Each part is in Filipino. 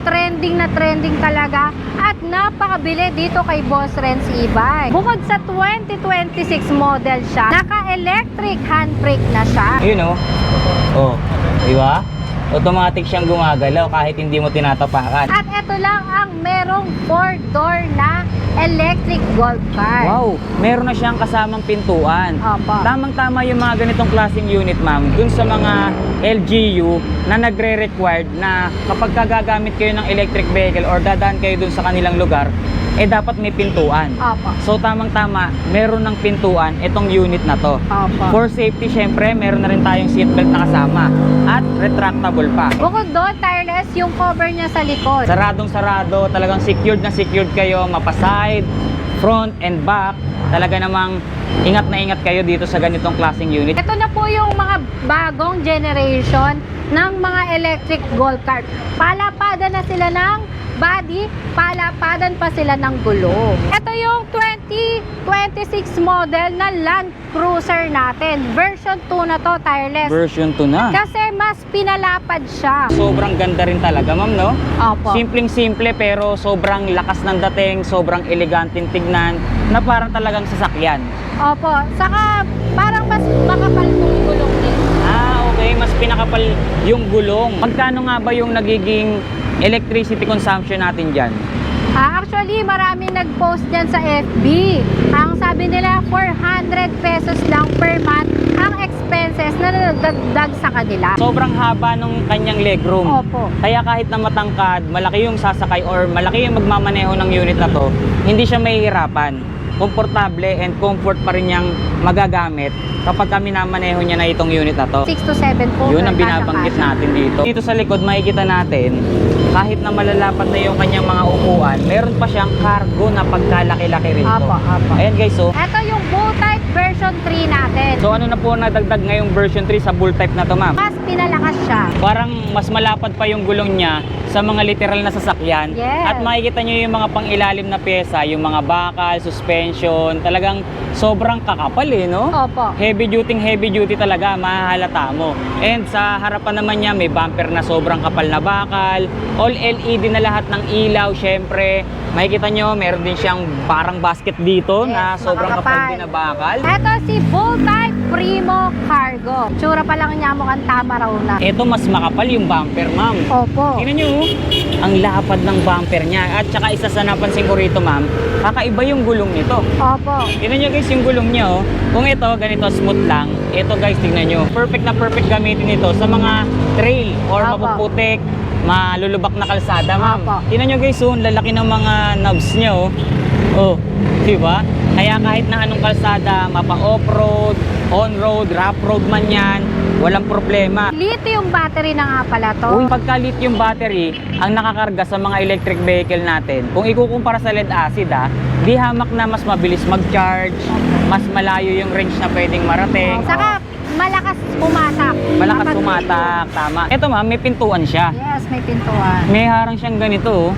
Trending na trending talaga at napakabili dito kay Boss Renz e-bike. Bukod sa 2026 model siya, naka-electric handbrake na siya. Yun o. Oh, di ba? Automatic siyang gumagalaw kahit hindi mo tinatapakan. At ito lang ang merong 4-door na electric golf cart. Wow, meron na siyang kasamang pintuan. Opo. Tamang-tama yung mga ganitong klaseng unit, ma'am, dun sa mga LGU na nagre-required na kapag gagamit kayo ng electric vehicle or dadaan kayo dun sa kanilang lugar, dapat may pintuan. Opo. So tamang-tama, meron ng pintuan itong unit na to. Opo. For safety, syempre, meron na rin tayong seatbelt na kasama at retractable pa. Bukod doon, tireless yung cover niya sa likod. Saradong-sarado, talagang secured na secured kayo, mapaside, front and back. Talaga namang ingat na ingat kayo dito sa ganitong klaseng unit. Ito na po yung mga bagong generation ng mga electric golf cart. Palapadan na sila ng body, palapadan pa sila ng gulong. Ito yung 2026 model na Land Cruiser natin. Version 2 na to, tireless. Version 2 na. Kasi mas pinalapad siya. Sobrang ganda rin talaga, ma'am, no? Opo. Simpleng-simple pero sobrang lakas ng dating, sobrang eleganteng tignan, na parang talagang sasakyan. Opo. Saka parang mas makapal yung gulong din. Okay, mas pinakapal yung gulong. Magkano nga ba yung nagiging electricity consumption natin dyan? Actually, maraming nag-post dyan sa FB. Ang sabi nila, 400 pesos lang per month ang expenses na nadagdag sa kanila. Sobrang haba nung kanyang legroom. Opo. Kaya kahit na matangkad, malaki yung sasakay or malaki yung magmamaneho ng unit na to, hindi siya mahihirapan. Komportable and comfort pa rin niyang magagamit kapag kami namaneho niya na itong unit na to. 6 to 7 po. Yun ang per binabanggit kasya. natin dito. Dito sa likod, makikita natin, kahit na malalapad na yung kanyang mga upuan, meron pa siyang cargo na pagkalaki-laki rin to. Apo, apo. Ayan guys, so Ito yung Bull Type version 3 natin. So ano na po nadagdag ngayong version 3 sa Bull Type na to, ma'am? Mas pinalakas siya. Parang mas malapad pa yung gulong niya sa mga literal na sasakyan. Yes. At makikita nyo yung mga pangilalim na pyesa, yung mga bakal, suspension, talagang sobrang kakapal no? Opo. Heavy duty talaga, mahahalata mo. And sa harapan naman niya may bumper na sobrang kapal na bakal, all LED na lahat ng ilaw, syempre. Makikita nyo, meron din siyang parang basket dito Yes, na sobrang kapal makakapal. din na bakal. Ito si Bull Type Primo Cargo. Tsura pa lang niya mukhang tama raw na. Ito mas makapal yung bumper, ma'am. Opo. Tingnan nyo, ang lapad ng bumper niya. At saka isa sa napansin ko rito, ma'am, kakaiba yung gulong nito. Opo. Tingnan nyo guys yung gulong niya, oh. Kung ito, ganito smooth lang. Ito guys, tingnan nyo. Perfect na perfect gamitin ito sa mga trail or Opo. mapuputik, malulubak na kalsada, ma'am. Opo. Tingnan nyo guys, oh, lalaki ng mga knobs niya, oh. Oh, diba? Kaya kahit na anong kalsada, mapa off-road, on-road, rough road man yan, walang problema. Lithium battery na nga pala to. Kung pagka-lithium battery ang nakakarga sa mga electric vehicle natin, kung ikukumpara sa lead acid, di hamak na mas mabilis mag-charge, mas malayo yung range na pwedeng marating. Saka malakas pumatak. Malakas Kapag- tumatak, tama. Ito ma'am, may pintuan siya. Yes, may pintuan. May harang siyang ganito.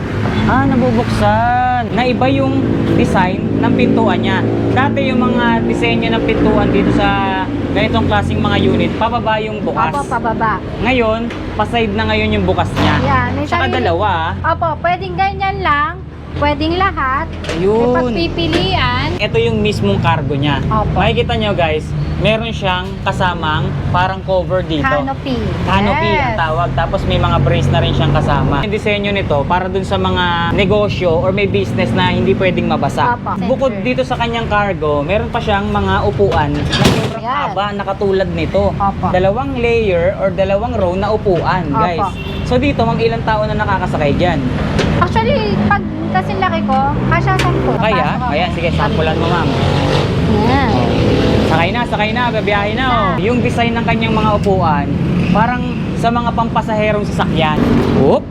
Nabubuksan. Naiba yung design ng pintuan niya. Dati yung mga disenyo ng pintuan dito sa ganitong klaseng mga unit, pababa yung bukas. Opo, pababa. Ngayon, paside na ngayon yung bukas niya. Yan, may Saka sarili- dalawa. Opo, pwedeng ganyan lang, pwedeng lahat. May Ayun. pagpipilian. Ito yung mismong cargo niya. Opo. Makikita nyo guys, meron siyang kasamang parang cover dito. Canopy. Canopy ang Yes. tawag. Tapos may mga brace na rin siyang kasama. Yung disenyo nito para dun sa mga negosyo or may business na hindi pwedeng mabasa. Opo. Bukod dito sa kanyang cargo, meron pa siyang mga upuan na sobrang Yan. haba na katulad nito. Opo. Dalawang layer or dalawang row na upuan, Opo. guys. So dito, mga ilang tao na nakakasakay dyan? Actually, pag kasi laki ko, kasya 10. Kaya? Papasok ako. Ayan, sige, sampulan mo ma'am. Yan. Sakay na, babiyahe na oh. Yung design ng kanyang mga upuan, parang sa mga pampasaherong sasakyan. Oop!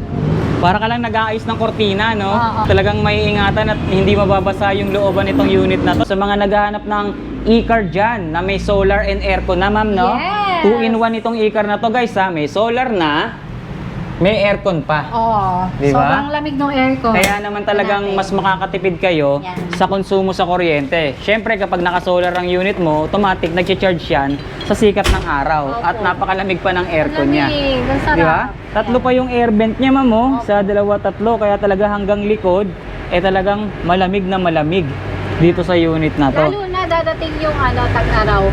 Para ka lang nag-aayos ng kortina, no? Oo. Talagang may ingatan at hindi mababasa yung looban nitong unit na to. Sa mga naghahanap ng e-car dyan, na may solar and aircon na, ma'am, no? Yes. 2-in-1 itong e-car na to, guys, ha? May solar na, may aircon pa. Oo. Di ba? Sobrang lamig ng aircon. Kaya naman talagang Natin. mas makakatipid kayo Yan. sa konsumo sa kuryente. Siyempre kapag naka-solar ang unit mo, automatic nag-charge yan sa sikat ng araw. Opo. At napakalamig pa ng aircon niya. Lamig. Ang sarap. Di ba? Tatlo pa yung air vent niya, ma'am, oh. Opo. Sa dalawa, tatlo. Kaya talaga hanggang likod, talagang malamig na malamig dito sa unit na to. Lalo na dadating yung tag-araw,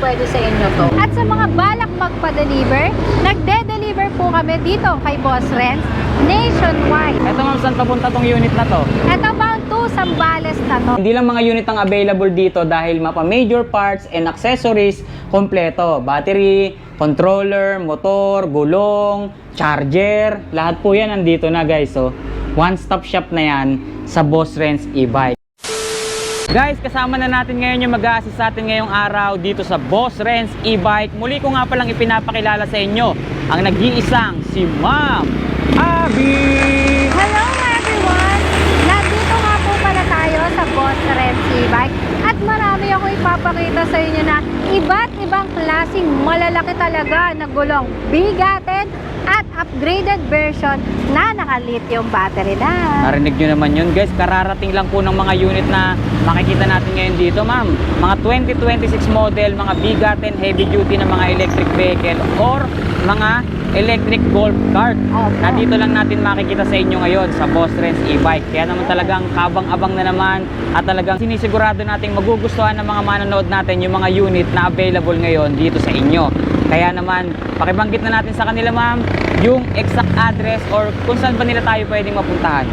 pwede sa inyo to. At sa mga balak magpa-deliver, nagde-deliver po kami dito kay Boss Renz nationwide. Ito, ma'am, saan papunta tong unit na to? Ito bound to Zambales na to. Hindi lang mga unit ang available dito dahil mapa major parts and accessories kompleto. Battery, controller, motor, gulong, charger, lahat po yan nandito na, guys. So, one-stop shop na yan sa Boss Renz e-bike. Guys, kasama na natin ngayon yung mag-a-assist sa atin ngayong araw dito sa Boss Renz e-bike. Muli ko nga palang ipinapakilala sa inyo ang nag-iisang si Ma'am Abby! Hello everyone! Nandito nga po pala tayo sa Boss Renz e-bike at marami ako ipapakita sa inyo na iba't ibang klaseng malalaki talaga na gulong, bigatin at upgraded version na naka-lithium battery na. Narinig nyo naman yun, guys. Kararating lang po ng mga unit na makikita natin ngayon dito, ma'am. Mga 2026 model, mga bigatin, heavy duty na mga electric vehicle or mga electric golf cart. Opo. Na dito lang natin makikita sa inyo ngayon sa Boss Renz e-bike. Kaya naman talagang kabang-abang na naman at talagang sinisigurado nating magugustuhan ng mga manonood natin yung mga unit na available ngayon dito sa inyo. Kaya naman, pakibanggit na natin sa kanila, ma'am, yung exact address or kung saan ba nila tayo pwedeng mapuntahan.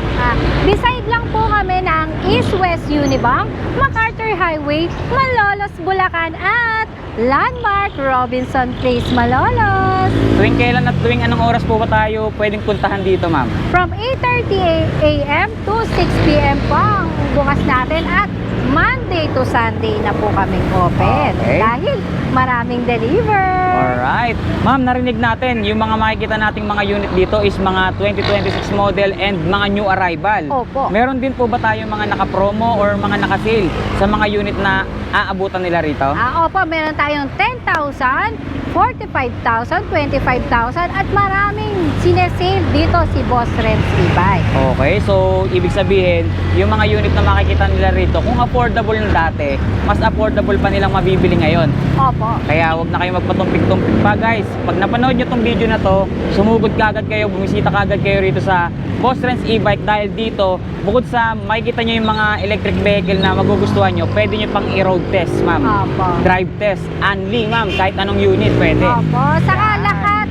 Beside lang po kami ng East-West Unibank, MacArthur Highway, Malolos, Bulacan at Landmark Robinson Place, Malolos. Tuwing kailan at tuwing anong oras po ba tayo pwedeng puntahan dito, ma'am? From 8:30 a.m. to 6 p.m. po ang bukas natin at Monday to Sunday na po kaming open. Okay. Dahil maraming deliver. Alright. Ma'am, narinig natin, yung mga makikita nating mga unit dito is mga 2026 model and mga new arrival. Opo. Meron din po ba tayong mga naka-promo or mga naka-sale sa mga unit na aabutan nila rito? Opo, meron tayong 10,000, 45,000, 25,000 at maraming sinesale dito si Boss Renz e-bike. Okay, so ibig sabihin, yung mga unit na makikita nila rito, kung affordable na dati, mas affordable pa nilang mabibili ngayon. Opo. Kaya wag na kayo magpatumpik-tumpik pa, guys. Pag napanood nyo tong video na to, sumugod kagad kayo, bumisita kagad kayo rito sa Boss Renz e-bike dahil dito, bukod sa makikita nyo yung mga electric vehicle na magugustuhan nyo, pwede nyo pang i-road test, ma'am. Opo. Drive test, only, ma'am, kahit anong unit pwede. Opo. Saka lahat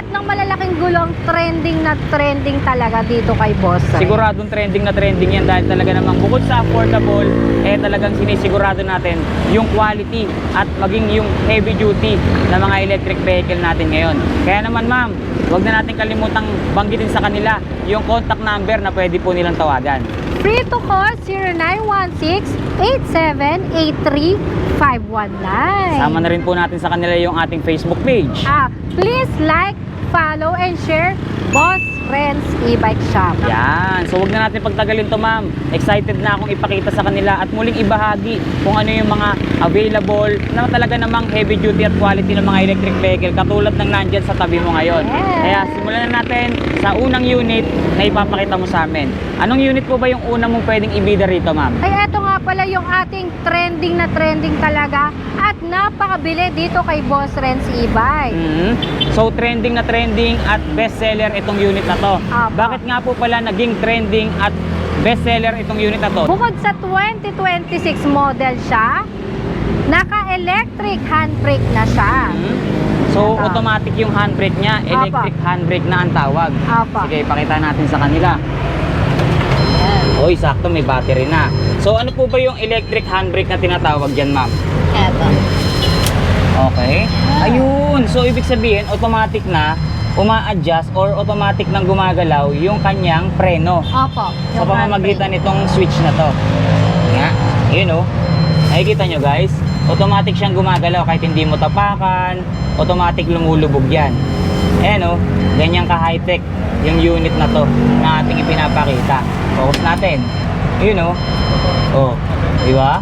ng malalaking gulong trending talaga dito kay Boss Renz. Siguradong trending na trending yan dahil talaga namang bukod sa affordable, talagang sinisigurado natin yung quality at maging yung heavy duty na mga electric vehicle natin ngayon. Kaya naman, ma'am, huwag na natin kalimutang banggitin sa kanila yung contact number na pwede po nilang tawagan. Free to call 0916-8783-519. Sama na rin po natin sa kanila yung ating Facebook page. Please like, follow, and share Boss Renz e-bike shop. Yan. So huwag na natin pagtagalin to, ma'am. Excited na akong ipakita sa kanila at muling ibahagi kung ano yung mga available na talaga namang heavy duty at quality ng mga electric vehicle katulad ng nandyan sa tabi mo ngayon. Yes. Kaya simulan na natin sa unang unit na ipapakita mo sa amin. Anong unit po ba yung una mong pwedeng ibida rito, ma'am? Ay, eto nga pala yung ating trending na trending talaga at napakabili dito kay Boss Renz e-bike. So trending na trending at bestseller itong unit na to. Apo. Bakit nga po pala naging trending at bestseller itong unit na to? Bukod sa 2026 model siya, naka-electric handbrake na siya. So Ito. automatic yung handbrake niya, electric handbrake na ang tawag. Apo. Sige, pakita natin sa kanila. Oy, sakto may battery na. So ano po ba yung electric handbrake na tinatawag dyan, ma'am? Eto. Okay. Ayun. So ibig sabihin automatic na uma-adjust or automatic nang gumagalaw yung kanyang preno Opo. sa pamamagitan nitong switch na to. Nga, yun o. Nakikita nyo, guys, automatic siyang gumagalaw kahit hindi mo tapakan, automatic lumulubog yan. Ayan o, ganyan ka high-tech yung unit na to na ating ipinapakita. Focus natin. Yun o. Oh, di ba?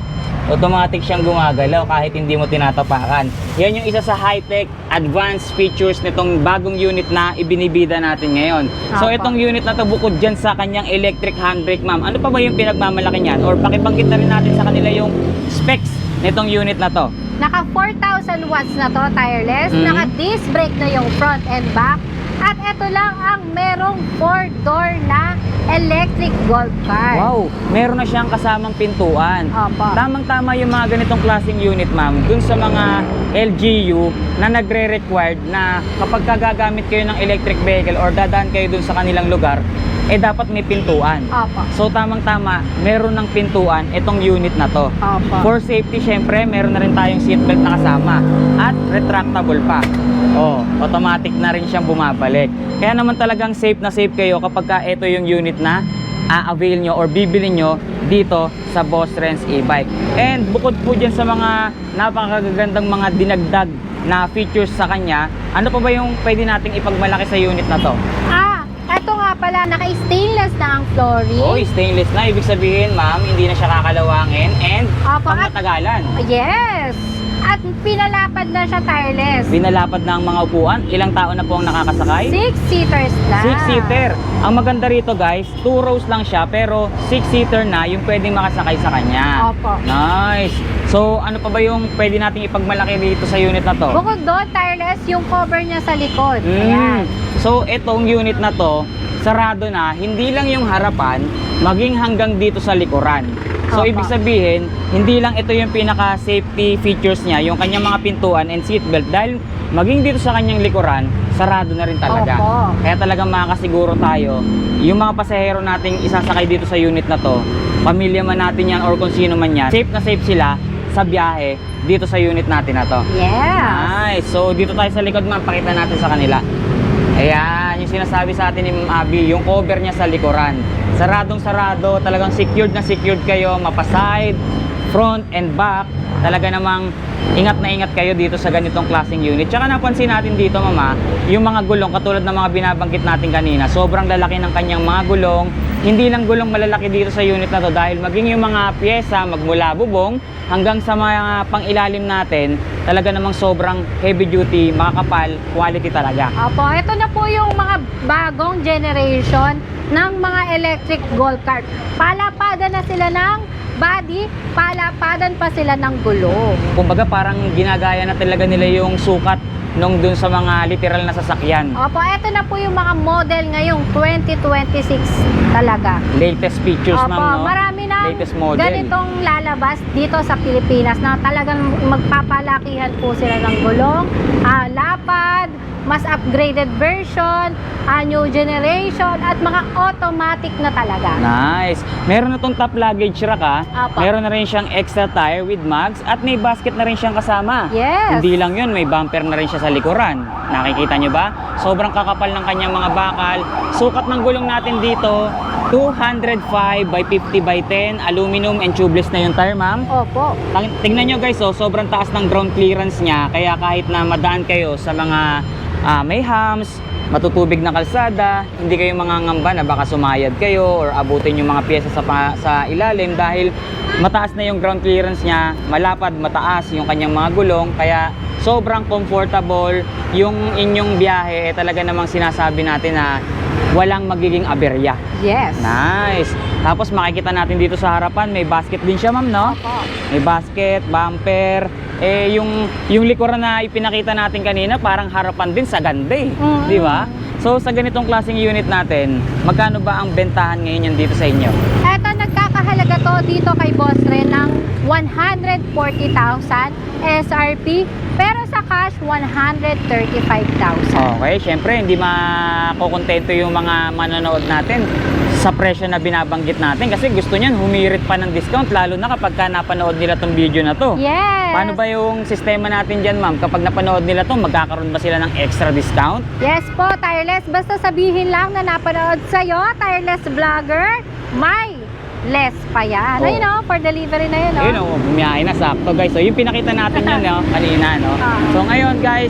automatic siyang gumagalaw kahit hindi mo tinatapakan. Yan yung isa sa high-tech advanced features nitong bagong unit na ibinibida natin ngayon. So Opo. itong unit na to, bukod dyan sa kanyang electric handbrake, ma'am, ano pa ba yung pinagmamalaki niyan? Or pakibanggit na rin natin sa kanila yung specs nitong unit na to. Naka 4,000 watts na to, tireless. Mhm. Naka disc brake na yung front and back. At ito lang ang merong 4-door na electric golf cart. Wow, meron na siyang kasamang pintuan. Opo. Tamang-tama yung mga ganitong klaseng unit, ma'am, dun sa mga LGU na nagre-required na kapag gagamit kayo ng electric vehicle or dadaan kayo dun sa kanilang lugar, dapat may pintuan. Opo. So tamang-tama, meron ng pintuan itong unit na to. Opo. For safety, syempre, meron na rin tayong seatbelt na kasama at retractable pa. Oh, automatic na rin siyang bumabalik. Kaya naman talagang safe na safe kayo kapag ka ito yung unit na avail nyo or bibili nyo dito sa Boss Renz e-bike. And bukod po dyan sa mga napakagagandang mga dinagdag na features sa kanya, ano pa ba yung pwede nating ipagmalaki sa unit na to? Ito nga pala, naka-stainless na ang flooring. Oh, stainless na. Ibig sabihin, ma'am, hindi na siya kakalawangin and Opo, pang matagalan. Yes! At pinalapad na siya tireless. Binalapad na ang mga upuan. Ilang tao na po ang nakakasakay? 6-seaters na. 6-seater. Ang maganda rito, guys, 2 rows lang siya pero 6-seater na yung pwedeng makasakay sa kanya. Opo. Nice. So, ano pa ba yung pwede nating ipagmalaki dito sa unit na to? Bukod doon, tireless yung cover niya sa likod. Ayan. So, itong unit na to, sarado na, hindi lang yung harapan, maging hanggang dito sa likuran. So, Opo. ibig sabihin, hindi lang ito yung pinaka-safety features niya, yung kanyang mga pintuan and seatbelt, dahil maging dito sa kanyang likuran, sarado na rin talaga. Opo. Kaya talagang makakasiguro tayo, yung mga pasahero nating isasakay dito sa unit na to, pamilya man natin yan or kung sino man yan, safe na safe sila sa biyahe dito sa unit natin na to. Yes. Nice. So, dito tayo sa likod, ma'am, pakita natin sa kanila. Ayan, yung sinasabi sa atin ni Ma'am Abby, yung cover niya sa likuran. Saradong sarado, talagang secured na secured kayo, mapaside, front and back. Talaga namang ingat na ingat kayo dito sa ganitong klaseng unit. Tsaka napansin natin dito, mama, yung mga gulong, katulad ng mga binabanggit natin kanina, sobrang lalaki ng kanyang mga gulong. Hindi lang gulong malalaki dito sa unit na to, dahil maging yung mga pyesa, magmula bubong hanggang sa mga pangilalim natin, talaga namang sobrang heavy duty, makakapal, quality talaga. Opo, ito na po yung mga bagong generation ng mga electric golf cart. Palapadan na sila ng body, palapadan pa sila ng gulong. Kumbaga parang ginagaya na talaga nila yung sukat nung dun sa mga literal na sasakyan. Opo, ito na po yung mga model ngayong 2026 talaga. Latest features, Opo, ma'am, no? marami na Latest model. ganitong lalabas dito sa Pilipinas na talagang magpapalakihan po sila ng gulong, lapad, mas upgraded version, new generation, at mga automatic na talaga. Nice. Meron na tong top luggage rack, Apo. Meron na rin siyang extra tire with mags at may basket na rin siyang kasama. Yes. Hindi lang yun, may bumper na rin siya sa likuran. Nakikita nyo ba? Sobrang kakapal ng kanyang mga bakal. Sukat ng gulong natin dito, 205 by 50 by 10, aluminum and tubeless na yung tire, ma'am. Opo. Tingnan nyo, guys, sobrang taas ng ground clearance niya, kaya kahit na madaan kayo sa mga may humps, matutubig na kalsada, hindi kayo mangangamba na baka sumayad kayo or abutin yung mga pyesa sa ilalim, dahil mataas na yung ground clearance niya, malapad, mataas yung kanyang mga gulong, kaya sobrang comfortable yung inyong biyahe. Talaga namang sinasabi natin na walang magiging aberya. Yes. Nice. Tapos makikita natin dito sa harapan, may basket din siya, ma'am, no? Opo. May basket, bumper. Yung likuran na ipinakita natin kanina, parang harapan din sa ganda, Mm. di ba? So sa ganitong klaseng unit natin, magkano ba ang bentahan ngayon yan dito sa inyo? Eto, nagkakahalaga to dito kay Boss Ren ng 140,000 SRP, pero sa cash 135,000. Okay, syempre hindi makukontento yung mga manonood natin sa presyo na binabanggit natin, kasi gusto niyan humirit pa ng discount, lalo na kapag napanood nila tong video na to. Yes. Paano ba yung sistema natin dyan, ma'am? Kapag napanood nila to, magkakaroon ba sila ng extra discount? Yes po, Tireless. Basta sabihin lang na napanood sa'yo, Tireless Vlogger, may less pa yan. Oh. Ayun o, for delivery na yun o. Ayun o, bumiyahe na, sakto, guys. So yung pinakita natin yun, no, kanina, no? So ngayon, guys,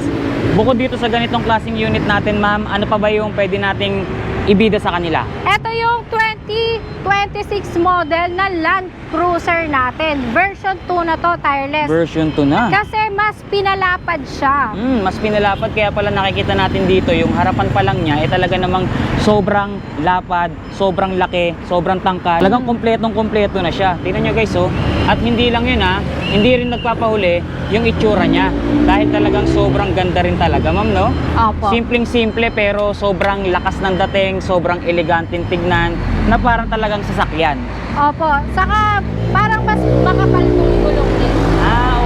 bukod dito sa ganitong klaseng unit natin, ma'am, ano pa ba yung pwede nating ibida sa kanila? Ito yung 2026 model na Land Cruiser natin. Version 2 na to, tireless. Version 2 na. Kasi mas pinalapad siya. Mas pinalapad, kaya pala nakikita natin dito yung harapan pa lang niya talaga namang sobrang lapad, sobrang laki, sobrang tangkad. Talagang kompletong-kompleto na siya. Tingnan nyo guys, oh. At hindi lang yun hindi rin nagpapahuli yung itsura niya. Dahil talagang sobrang ganda rin talaga, ma'am, no? Opo. Simpleng-simple pero sobrang lakas ng dating, sobrang eleganteng tignan, na parang talagang sasakyan. Opo. Saka parang mas makapal yung gulong din.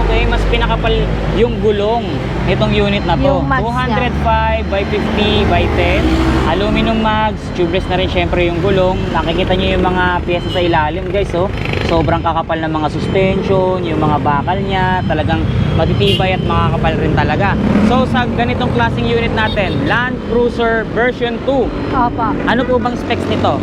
Okay, mas pinakapal yung gulong itong unit na to. Yung mags 205 by 50 by 10. Aluminum mags, tubeless na rin syempre yung gulong. Nakikita niyo yung mga piyesa sa ilalim, guys, oh. Sobrang kakapal ng mga suspension, yung mga bakal niya, talagang matitibay at makakapal rin talaga. So sa ganitong klaseng unit natin, Land Cruiser version 2. Opo. Ano po bang specs nito?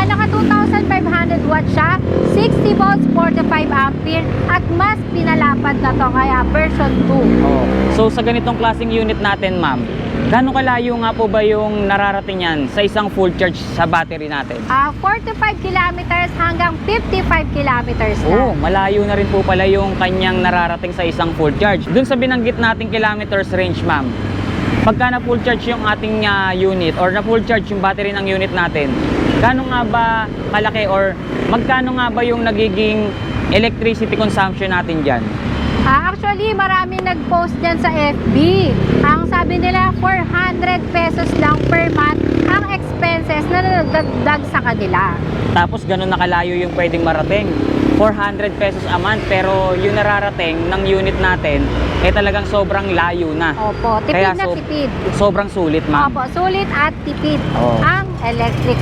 Naka 2,500 watts siya, 60 volts, 45 ampere, at mas pinalapad na to, kaya version 2. Oh. So sa ganitong klaseng unit natin, ma'am, gaano kalayo nga po ba yung nararating yan sa isang full charge sa battery natin? 45 kilometers hanggang 55 kilometers na. Oh, malayo na rin po pala yung kanyang nararating sa isang full charge. Dun sa binanggit nating kilometers range, ma'am, pagka na full charge yung ating unit or na full charge yung battery ng unit natin, gaano nga ba kalaki or magkano nga ba yung nagiging electricity consumption natin dyan? Actually, maraming nag-post dyan sa FB. Ang sabi nila, 400 pesos lang per month ang expenses na nadagdag sa kanila. Tapos ganun nakalayo yung pwedeng marating. 400 pesos a month, pero yung nararating ng unit natin talagang sobrang layo na. Opo, tipid Kaya na tipid. sobrang sulit, ma'am. Opo, sulit at tipid Oo. ang electric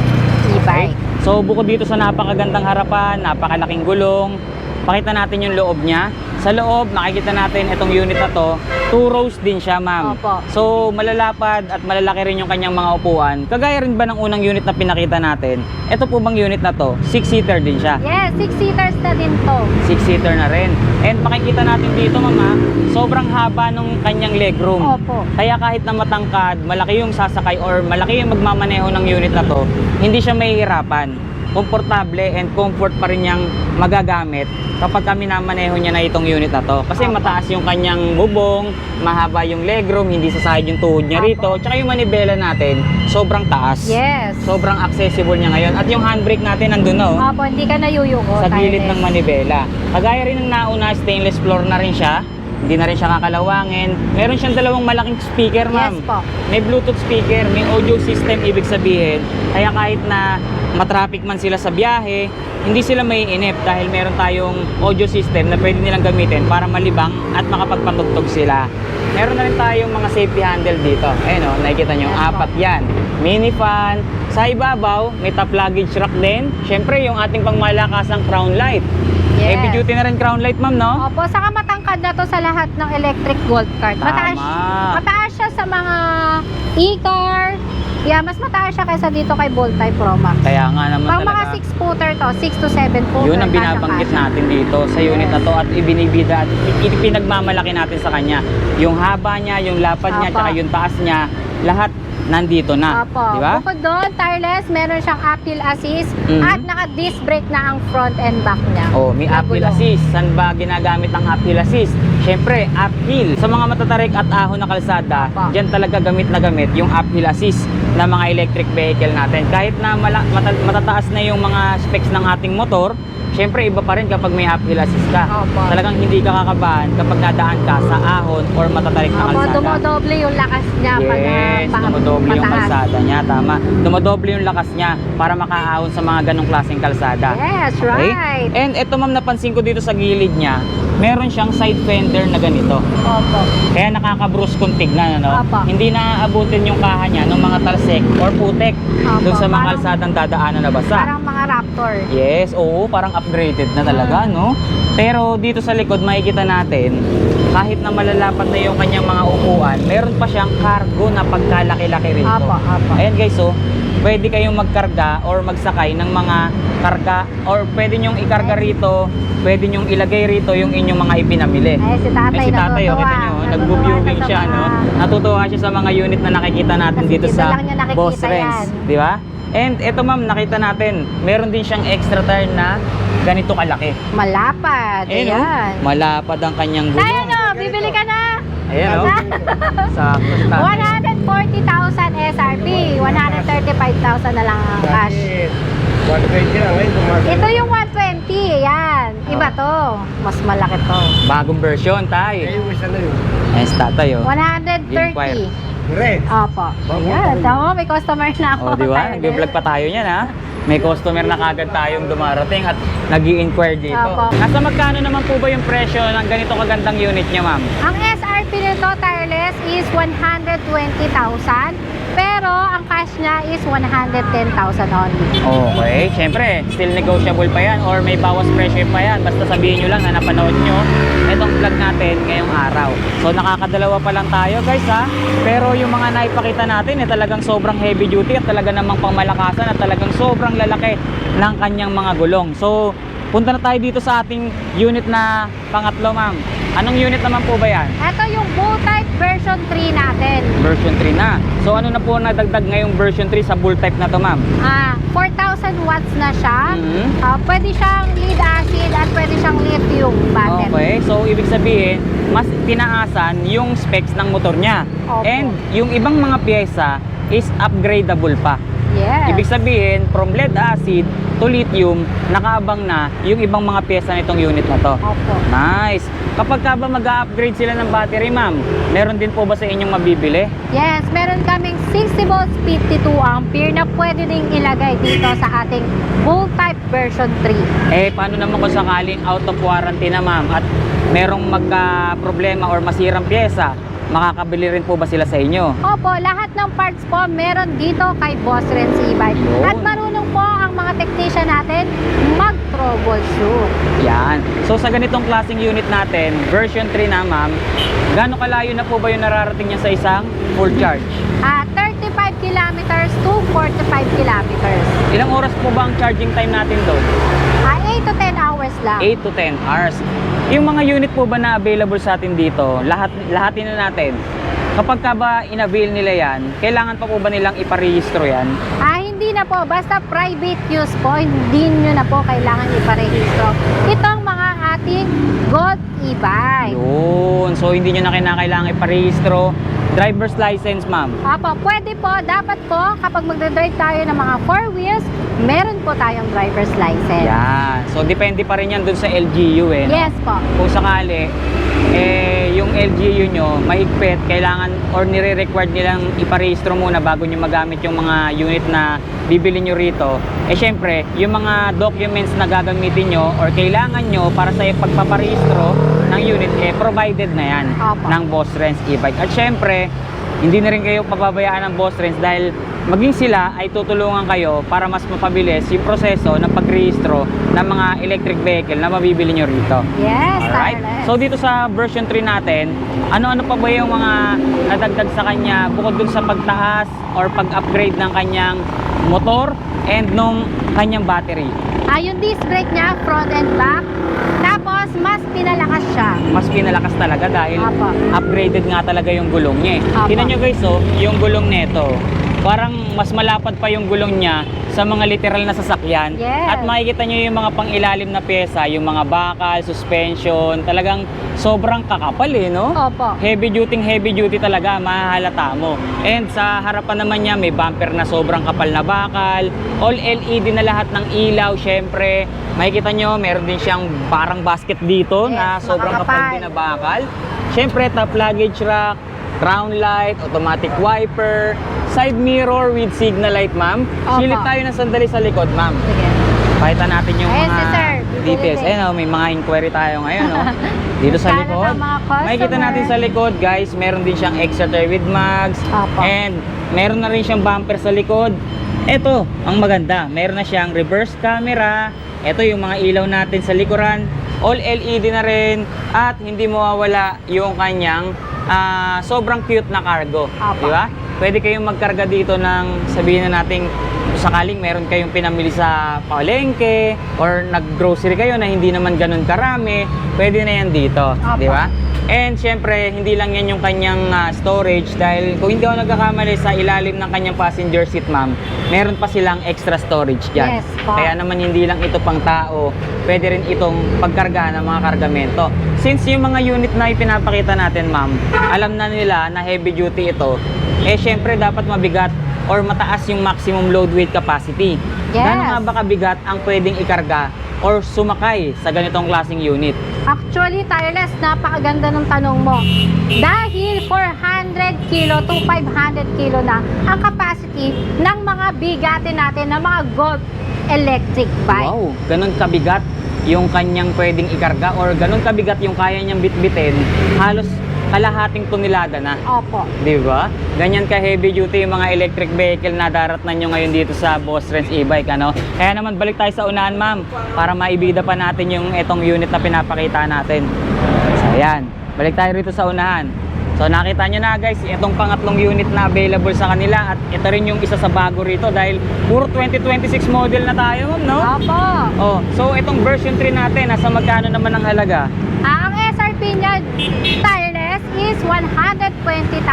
e-bike. So bukod dito sa napakagandang harapan, napakalaking gulong, pakita natin yung loob niya. Sa loob, nakikita natin itong unit na to, 2 rows din siya, ma'am. Opo. So malalapad at malalaki rin yung kanyang mga upuan. Kagaya rin ba ng unang unit na pinakita natin? Ito po bang unit na to? 6-seater din siya. Yes, 6-seaters na din to. 6-seater na rin. And makikita natin dito, mama, sobrang haba ng kanyang legroom. Opo. Kaya kahit na matangkad, malaki yung sasakay or malaki yung magmamaneho ng unit na to, hindi siya mahihirapan. Komportable and comfort pa rin niyang magagamit kapag kami namaneho niya na itong unit na to. Kasi Opo. mataas yung kanyang bubong, mahaba yung legroom, hindi sasahid yung tuhod niya Opo. rito. Tsaka yung manibela natin, sobrang taas. Yes. Sobrang accessible niya ngayon. At yung handbrake natin nandun na, oh. Opo, hindi ka nayuyuko. Sa gilid tireless. ng manibela. Kagaya rin ng nauna, stainless floor na rin siya. Hindi na rin siya kakalawangin. Meron siyang dalawang malaking speaker, ma'am. Yes po. May Bluetooth speaker, may audio system, ibig sabihin. Kaya kahit na matraffic man sila sa biyahe, hindi sila maiinip dahil meron tayong audio system na pwede nilang gamitin para malibang at makapagpatugtog sila. Meron na rin tayong mga safety handle dito. Ayun o, nakikita nyo, Yes po. 4 yan. Mini fan. Sa ibabaw, may top luggage rack din. Siyempre, yung ating pangmalakasang crown light. Yes. Heavy duty na rin crown light, ma'am, no? Opo, saka matangkad na to sa lahat ng electric golf cart. Tama. Mataas siya sa mga e-car. Yeah, mas mataas siya kaysa dito kay Voltay Pro Max. Kaya nga naman Pang mga talaga. 6-footer to, 6 to 7 footer. Yun ang binabanggit kasya-kasya. natin dito sa unit na to at ibinibida at ipinagmamalaki natin sa kanya. Yung haba niya, yung lapad niya, Opo. tsaka yung taas niya, lahat nandito na. Opo. Di ba? Bukod doon, tireless, meron siyang uphill assist Mhm. at naka-disc brake na ang front and back niya. Oh, may Na uphill gulong. assist. Saan ba ginagamit ang uphill assist? Syempre, uphill. Sa mga matatarik at ahon na kalsada, Opo. diyan talaga gamit na gamit yung uphill assist na mga electric vehicle natin. Kahit na matataas na yung mga specs ng ating motor, syempre iba pa rin kapag may uphill assist ka. Opo. Talagang hindi ka kakabahan kapag nadaan ka sa ahon or matatarik na Opo, kalsada. dumodoble yung lakas niya Yes, dumodoble yung pataas. kalsada niya, tama. Dumodoble yung lakas niya para makaahon sa mga ganong klaseng kalsada. Yes, Okay? right. And ito ma'am, napansin ko dito sa gilid niya, meron siyang side fender na ganito. Opo. Kaya nakaka-bruise kung tignan, ano? Opo. Hindi naaabutin yung kaha niya ng mga talsik or putek Opo, doon sa mga parang- kalsadang dadaanan na basa. Parang mga Raptor. Yes, oo, parang upgraded na talaga, no? Pero dito sa likod, makikita natin, kahit na malalapad na yung kanyang mga upuan, meron pa siyang cargo na pagkalaki-laki rito. Opo, opo. Ayan guys, so, pwede kayong magkarga or magsakay ng mga karga or pwede nyong ikarga rito, pwede nyong ilagay rito yung inyong mga ipinamili. Ay, si tatay, Ay, si tatay, oh, kita nyo, Natutuwa nagbo-viewing sa siya, mga- no? Natutuwa siya sa mga unit na nakikita natin Kasi dito dito sa lang niya nakikita Boss Renz, yan. di ba? And ito ma'am, nakita natin, meron din siyang extra tire na ganito kalaki. Malapad. Ayan, oh. Ayan. Malapad ang kanyang Tayo gulong. no, bibili ka na. Ayan o. Sakto sa tatay. 140,000 SRP. 135,000 na lang ang cash. 120 na ngayon, tumagal. Ito yung 120. Ayan. Iba to. Mas malaki to. Bagong version, tay. Kayo, isa na yun. Ayan, sa tatay o. $130. Red. Opo. Ayan. Tama, may customer na ako. O, di ba? Nag-vlog pa tayo niyan, ha? May customer na kagad tayong dumarating at nag-i-inquire dito. Opo. Nasa magkano naman po ba yung presyo ng ganito kagandang unit niya, ma'am? Ang SRP nito, tireless, is 120,000. Pero ang cash niya is 110,000 only. Okay, syempre, still negotiable pa yan or may bawas presyo pa yan. Basta sabihin nyo lang na napanood nyo itong vlog natin ngayong araw. So nakakadalawa pa lang tayo guys ha. Pero yung mga naipakita natin talagang sobrang heavy duty at talaga namang pangmalakasan at talagang sobrang lalaki ng kanyang mga gulong. So punta na tayo dito sa ating unit na pangatlo ma'am. Anong unit naman po ba yan? Ito yung Bull Type version 3 natin. Version 3 na. So ano na po nadagdag ngayong version 3 sa Bull Type na to ma'am? 4,000 watts na siya. Mhm. Pwede siyang lead acid at pwede siyang lithium battery. Okay, so ibig sabihin, mas tinaasan yung specs ng motor niya. Opo. And yung ibang mga pyesa is upgradable pa. Yes. Ibig sabihin, from lead acid to lithium, nakaabang na yung ibang mga pyesa nitong unit na to. Opo. Nice. Kapag ka ba mag-upgrade sila ng battery, ma'am, meron din po ba sa inyong mabibili? Yes, meron kaming 60 volts 52 ampere na pwede ding ilagay dito sa ating Bull Type version 3. Eh, paano naman kung sakaling out of warranty na, ma'am, at merong magka-problema or masirang pyesa, makakabili rin po ba sila sa inyo? Opo, lahat ng parts po meron dito kay Boss Renz e-bike. Yun. At marunong po ang mga technician natin mag-troubleshoot. Yan. So sa ganitong klaseng unit natin, version 3 na ma'am, gaano kalayo na po ba yung nararating niya sa isang full charge? 35 kilometers to 45 kilometers. Ilang oras po ba ang charging time natin doon? 8 to 10 hours lang. 8 to 10 hours. Yung mga unit po ba na available sa atin dito, lahatin na natin. Kapag ka ba in-avail nila yan, kailangan pa po ba nilang iparehistro yan? Hindi na po. Basta private use po, hindi nyo na po kailangan iparehistro. Itong mga ating Gold e-bike. Yun. So hindi nyo na kinakailangan iparehistro. Driver's license, ma'am. Apo, pwede po. Dapat po, kapag magdadrive tayo ng mga 4 wheels, meron po tayong driver's license. Yan. So depende pa rin yan dun sa LGU eh. No? Yes po. Kung sakali, yung LGU nyo, mahigpit, kailangan or nire-required nilang iparehistro muna bago nyo magamit yung mga unit na bibili nyo rito. Syempre, yung mga documents na gagamitin nyo or kailangan nyo para sa pagpaparehistro ng unit, provided na yan Opo. ng Boss Renz e-bike. At syempre, hindi na rin kayo pababayaan ng Boss Renz dahil maging sila ay tutulungan kayo para mas mapabilis yung proseso ng pagrehistro ng mga electric vehicle na mabibili nyo rito. Yes, Alright? tireless. So dito sa version 3 natin, ano-ano pa ba yung mga nadagdag sa kanya bukod dun sa pagtaas or pag-upgrade ng kanyang motor and nung kanyang battery? Yung disc brake niya, front and back. Tapos, mas pinalakas siya. Mas pinalakas talaga dahil Apo. upgraded nga talaga yung gulong niya eh. Apo. Tingnan nyo guys, oh, yung gulong nito. Parang mas malapad pa yung gulong niya sa mga literal na sasakyan. Yes. At makikita nyo yung mga pangilalim na pyesa, yung mga bakal, suspension, talagang sobrang kakapal eh, no? Opo. Heavy duty talaga, mahahalata mo. And sa harapan naman niya, may bumper na sobrang kapal na bakal. All LED na lahat ng ilaw, syempre. Makikita nyo, meron din siyang parang basket dito Yes, na sobrang kapal makakapal. din na bakal. Syempre, top luggage rack, crown light, automatic wiper, side mirror with signal light, ma'am. Opo. Silip tayo ng sandali sa likod, ma'am. Sige. Pakita natin yung Ayan mga si sir, bibili details. din. Ayun, may mga inquiry tayo ngayon, no? Dito sa Sana likod. ng mga customer. Makikita natin sa likod, guys, meron din siyang extra tire with mags. Opo. And meron na rin siyang bumper sa likod. Ito, ang maganda. Meron na siyang reverse camera. Ito yung mga ilaw natin sa likuran. All LED na rin. At hindi mawawala yung kanyang sobrang cute na cargo. Opo. Di ba? Pwede kayong magkarga dito ng sabihin na nating sakaling meron kayong pinamili sa palengke or nag-grocery kayo na hindi naman ganun karami, pwede na yan dito. Opo. Di ba? And syempre, hindi lang yan yung kanyang storage dahil kung hindi ako nagkakamali sa ilalim ng kanyang passenger seat, ma'am, meron pa silang extra storage dyan. Yes, po. Kaya naman hindi lang ito pang tao, pwede rin itong pagkargahan ng mga kargamento. Since yung mga unit na ipinapakita natin, ma'am, alam na nila na heavy duty ito, eh syempre dapat mabigat or mataas yung maximum load weight capacity. Yes. Gano'n nga ba kabigat ang pwedeng ikarga or sumakay sa ganitong klaseng unit? Actually, Tireless, napakaganda ng tanong mo. Dahil 400 kilo to 500 kilo na ang capacity ng mga bigatin natin ng mga Golf electric bike. Wow, ganun kabigat yung kanyang pwedeng ikarga or ganun kabigat yung kaya niyang bitbitin, halos kalahating tonelada na. Opo. Di ba? Ganyan ka heavy duty yung mga electric vehicle na daratnan nyo ngayon dito sa Boss Renz e-bike, ano? Kaya naman balik tayo sa unahan, ma'am, para maibida pa natin yung etong unit na pinapakita natin. So ayan, balik tayo rito sa unahan. So nakita nyo na guys, itong pangatlong unit na available sa kanila at ito rin yung isa sa bago rito dahil puro 2026 model na tayo, ma'am, no? Opo. Oh, so itong version 3 natin, nasa magkano naman ang halaga? Ang SRP niya, Tireless, is 120,000.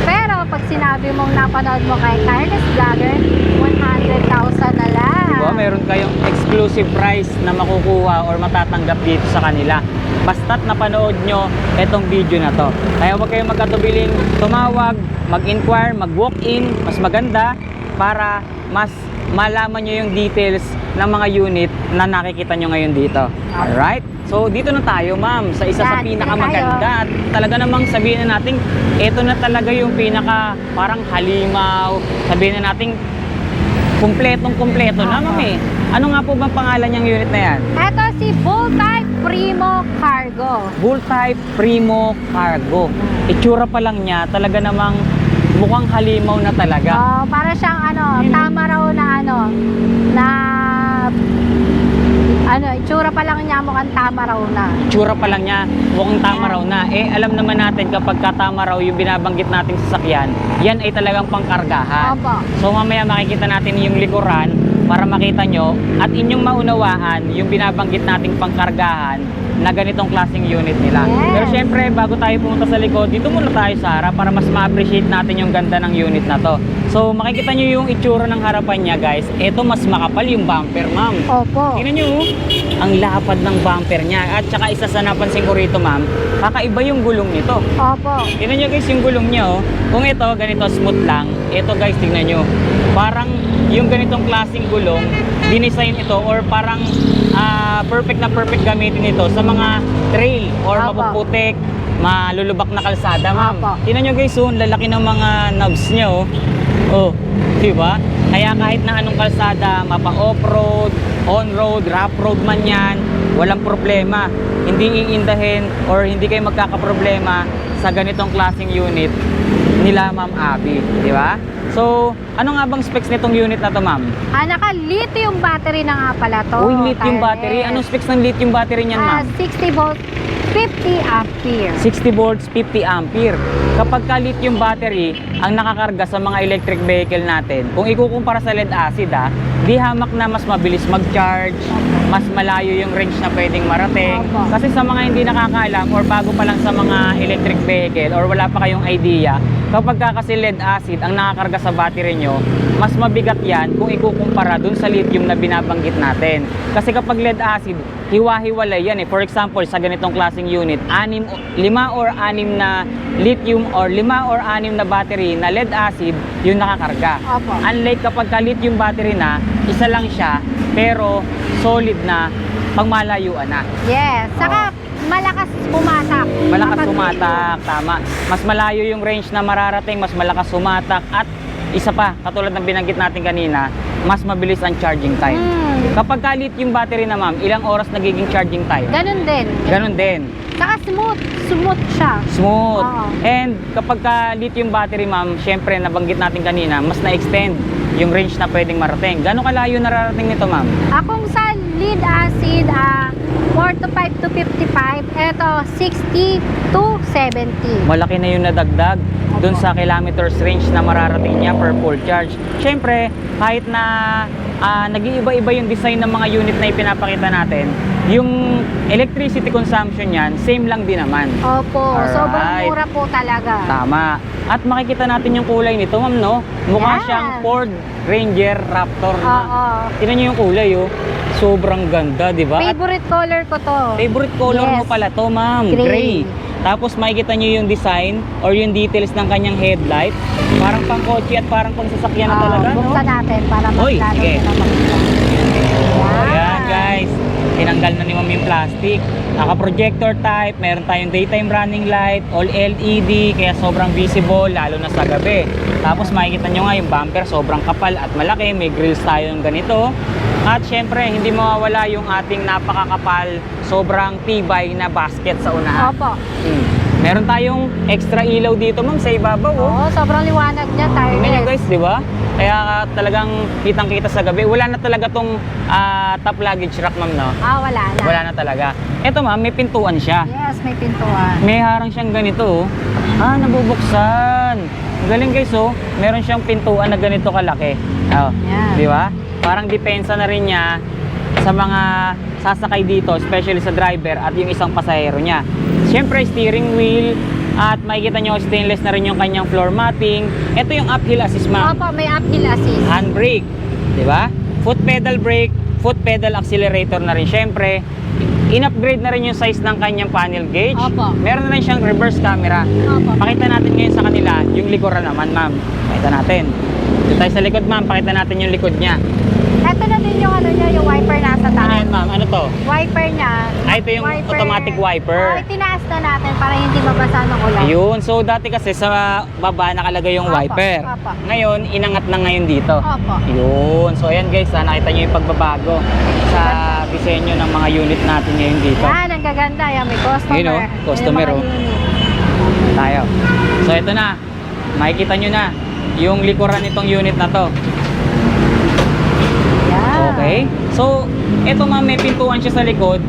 Pero pag sinabi mong napanood mo kay Tireless Vlogger, 100,000 na lang. Diba? Meron kayong exclusive price na makukuha or matatanggap dito sa kanila. Basta't napanood nyo itong video na to. Kaya huwag kayong magkatubiling tumawag, mag-inquire, mag-walk-in, mas maganda para mas malaman nyo yung details ng mga unit na nakikita nyo ngayon dito. Alright? So dito na tayo, ma'am, sa isa sa Yan, pinakamaganda. At talaga namang sabihin na natin, ito na talaga yung pinaka parang halimaw. Sabihin na natin, kumpletong-kumpleto na, ma'am eh. Ano nga po bang pangalan niyang unit na yan? Ito si Bull Type Primo Cargo. Bull Type Primo Cargo. Itsura pa lang niya, talaga namang mukhang halimaw na talaga. Oh, para siyang tama raw na itsura pa lang niya mukhang tama raw na. Itsura pa lang niya, mukhang tama raw na. Eh, alam naman natin kapag tama raw yung binabanggit nating sasakyan, yan ay talagang pangkargahan. Opo. So mamaya makikita natin yung likuran para makita nyo at inyong maunawaan yung binabanggit nating pangkargahan na ganitong klaseng unit nila. Yes. Pero syempre, bago tayo pumunta sa likod, dito muna tayo sa harap para mas ma-appreciate natin yung ganda ng unit na to. So makikita nyo yung itsura ng harapan niya, guys. Ito mas makapal yung bumper, ma'am. Opo. Tingnan nyo, ang lapad ng bumper niya. At saka isa sa napansin ko rito, ma'am, kakaiba yung gulong nito. Opo. Tingnan nyo guys yung gulong niya, oh. Kung ito, ganito smooth lang. Ito guys, tingnan nyo. Parang yung ganitong klaseng gulong, dinesign ito or parang perfect na perfect gamitin ito sa mga trail or Opo. mapuputik, malulubak na kalsada, ma'am. Opo. Tingnan nyo guys, oh, lalaki ng mga knobs niya, oh. Oh, di ba? Kaya kahit na anong kalsada, mapa off-road, on-road, rough road man yan, walang problema. Hindi iindahin or hindi kayo magkakaproblema sa ganitong klaseng unit nila, Ma'am Abby, di ba? So, ano nga bang specs nitong unit na to, ma'am? Naka-lithium battery na nga pala to. Uy, lithium Tireless. battery. Anong specs ng lithium battery niyan, ma'am? 60 volts, 50 ampere. 60 volts, 50 ampere. Kapag ka lithium battery ang nakakarga sa mga electric vehicle natin, kung ikukumpara sa lead acid, di hamak na mas mabilis mag-charge, mas malayo yung range na pwedeng marating. Opo. Kasi sa mga hindi nakakaalam or bago pa lang sa mga electric vehicle or wala pa kayong idea, kapag ka kasi lead acid ang nakakarga sa battery nyo, mas mabigat yan kung ikukumpara dun sa lithium na binabanggit natin. Kasi kapag lead acid, hiwa-hiwalay yan eh. For example, sa ganitong klaseng unit, 5 or 6 na lithium or 5 or 6 na battery na lead acid yung nakakarga. Opo. Unlike kapag ka lithium battery na, isa lang siya, pero solid na, pangmalayuan na. Yes. Saka malakas pumatak. Malakas Kapag- sumatak, tama. Mas malayo yung range na mararating, mas malakas sumatak, at isa pa, katulad ng binanggit natin kanina, mas mabilis ang charging time. Kapag ka lithium battery na, ma'am, ilang oras nagiging charging time? Ganun din. Ganon din. Saka smooth siya. Smooth. Oo. And kapag ka lithium battery, ma'am, syempre nabanggit natin kanina, mas na-extend yung range na pwedeng marating. Gano'ng kalayo nararating nito, ma'am? Akong sa lead acid, 45 to 55. Ito, 60 to 70. Malaki na yung nadagdag dun sa kilometers range na mararating niya per full charge. Syempre, kahit na nag-iiba-iba yung design ng mga unit na ipinapakita natin, yung electricity consumption yan, same lang din naman. Opo, Alright. sobrang mura po talaga. Tama. At makikita natin yung kulay nito, ma'am, no? Mukha Yan. siyang Ford Ranger Raptor na. Oo. Tingnan niyo yung kulay, oh. Sobrang ganda, di ba? At Favorite color ko to. favorite color Yes. mo pala to, ma'am. Gray. Gray. Tapos makikita niyo yung design or yung details ng kanyang headlight. Parang pang kotse at parang pang sasakyan na talaga, no? Buksan natin para mas Uy, lalo sige. nila makita. Ayan, guys. Tinanggal na ni ma'am yung plastic. Naka-projector type, meron tayong daytime running light, all LED, kaya sobrang visible, lalo na sa gabi. Tapos makikita nyo nga yung bumper, sobrang kapal at malaki. May grills tayo ng ganito. At syempre, hindi mawawala yung ating napakakapal, sobrang tibay na basket sa unahan. Opo. Meron tayong extra ilaw dito, ma'am, sa ibabaw. Oh. Oo, sobrang liwanag niya, Tingnan nyo tireless. guys, di ba? Kaya talagang kitang-kita sa gabi. Wala na talaga tong top luggage rack, ma'am, no? Wala na. Wala na talaga. Ito, ma'am, may pintuan siya. Yes, may pintuan. May harang siyang ganito, oh. Nabubuksan. Ang galing guys, oh. Meron siyang pintuan na ganito kalaki. Oh, Yan. di ba? Parang depensa na rin niya sa mga sasakay dito, especially sa driver at yung isang pasahero niya. Siyempre, steering wheel at makikita nyo stainless na rin yung kanyang floor matting. Ito yung uphill assist, ma'am. Opo, may uphill assist. Handbrake, di ba? Foot pedal brake, foot pedal accelerator na rin syempre. In-upgrade na rin yung size ng kanyang panel gauge. Opo. Meron na rin siyang reverse camera. Opo. Pakita natin ngayon sa kanila yung likuran naman, ma'am. Pakita natin. Dito tayo sa likod, ma'am. Pakita natin yung likod niya. Ito na din yung ano niya, yung wiper nasa Ano taas. yan, ma'am? Ano to? Wiper niya. Ito yung automatic wiper. Itinaas na natin para hindi mabasa ng ulan. Ayun. So, dati kasi sa baba nakalagay yung Opo, wiper. opo. Ngayon, inangat na ngayon dito. Opo. Yun. So, ayan guys, nakita nyo yung pagbabago sa disenyo ng mga unit natin ngayon dito. Yan, ang gaganda. Yan, may customer. Yun, oh, customer, Yan oh. yung mga unit. Tayo. So, ito na. Makikita nyo na yung likuran nitong unit na to. Yan. Okay? So, ito ma'am, may pintuan siya sa likod.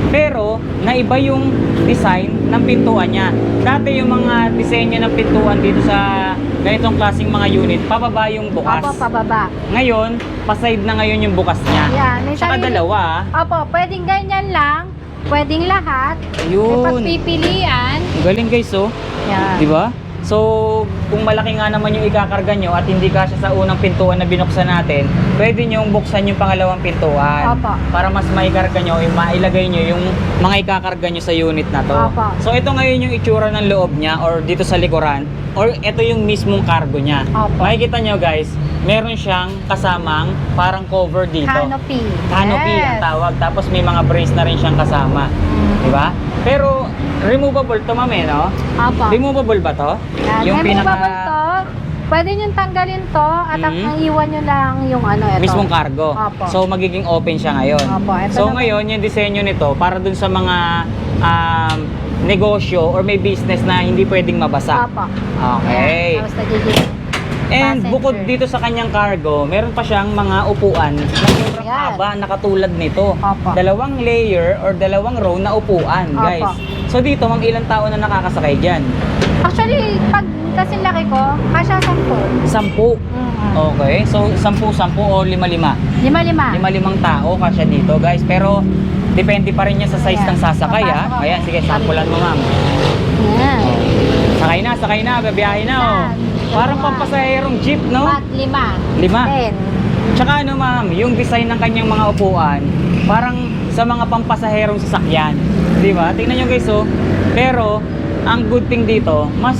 Pero, naiba yung design ng pintuan niya. Dati yung mga disenyo ng pintuan dito sa ganitong klaseng mga unit, pababa yung bukas. Opo, pababa. Ngayon, paside na ngayon yung bukas niya. Yan, may Saka sarili- dalawa. Opo, pwedeng ganyan lang. Pwedeng lahat. May Ayun. pagpipilian. Ang galing guys, oh. Yan. Di ba? So, kung malaki nga naman yung ikakarga nyo at hindi kasya sa unang pintuan na binuksan natin, pwede nyong buksan yung pangalawang pintuan. Opo. Para mas maikarga nyo, yung mailagay nyo yung mga ikakarga nyo sa unit na to. Opo. So, ito ngayon yung itsura ng loob niya or dito sa likuran or ito yung mismong cargo niya. Opo. Makikita nyo guys, meron siyang kasamang parang cover dito. Canopy. Canopy ang Yes. tawag. Tapos may mga brace na rin siyang kasama. Di ba? Pero removable to, ma'am, eh, no? Opo. Removable ba to? Yan, removable to. Pwede nyo tanggalin to at ang iwan nyo lang yung ano, ito. Mismong cargo. Opo. So magiging open siya ngayon. Opo, ito So naman. ngayon yung disenyo nito para dun sa mga negosyo or may business na hindi pwedeng mabasa. Opo. Okay. Yan, tapos nagiging And passenger. bukod dito sa kanyang cargo, meron pa siyang mga upuan na sobrang Yan. haba na katulad nito. Opo. Dalawang layer or dalawang row na upuan, Opo. guys. So dito, mga ilang tao na nakakasakay dyan? Actually, pag kasi laki ko, kasya 10. 10. Okay. So 10-10 o 5-5. 5-5. 5 tao kasya dito, guys. Pero depende pa rin yan sa size Ayan. ng sasakay, ha. Papasok ako. Ayan, sige, sampulan mo, ma'am. Yan. Sakay na, babiyahe na, oh. Parang pampasaherong jeep, no? 5. 5. 10. Tsaka ano, ma'am, yung design ng kanyang mga upuan, parang sa mga pampasaherong sasakyan. Di ba? Tingnan nyo, guys, oh. Pero, ang good thing dito, mas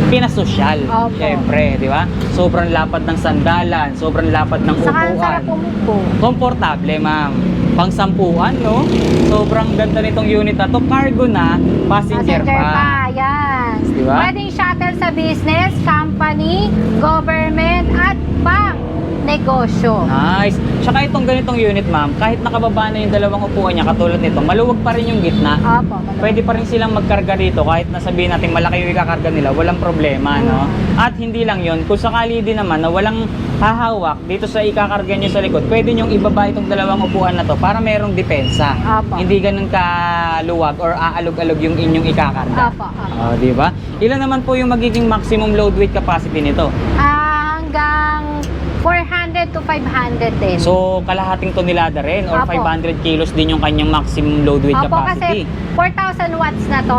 pinasosyal. Opo. Siyempre, di ba? Sobrang lapad ng sandalan, sobrang lapad ng Saka ang upuan. sarap umupo. Komportable, ma'am. Pang-sampuan, no? Sobrang ganda nitong unit na to. Cargo na, passenger pa. Yan. Diba? Pwedeng shuttle sa business, company, government, at bank. Negosyo. Nice. Tsaka itong ganitong unit, ma'am, kahit nakababa na yung dalawang upuan niya, katulad nito, maluwag pa rin yung gitna. Opo, maluwag. Pwede pa rin silang magkarga dito kahit nasabihin natin malaki yung ikakarga nila, walang problema, no? At hindi lang yon, kung sakali din naman na walang hahawak dito sa ikakarga nyo sa likod, pwede nyong ibaba itong dalawang upuan na to para merong depensa. Opo. Hindi ganun kaluwag or aalog-alog yung inyong ikakarga. Opo, opo. Oh, di ba? Ilan naman po yung magiging maximum load weight capacity nito? Hanggang 400 to 500 din. So, kalahating tonelada rin or Opo. 500 kilos din yung kanyang maximum load weight Opo, kasi capacity. 4,000 watts na to,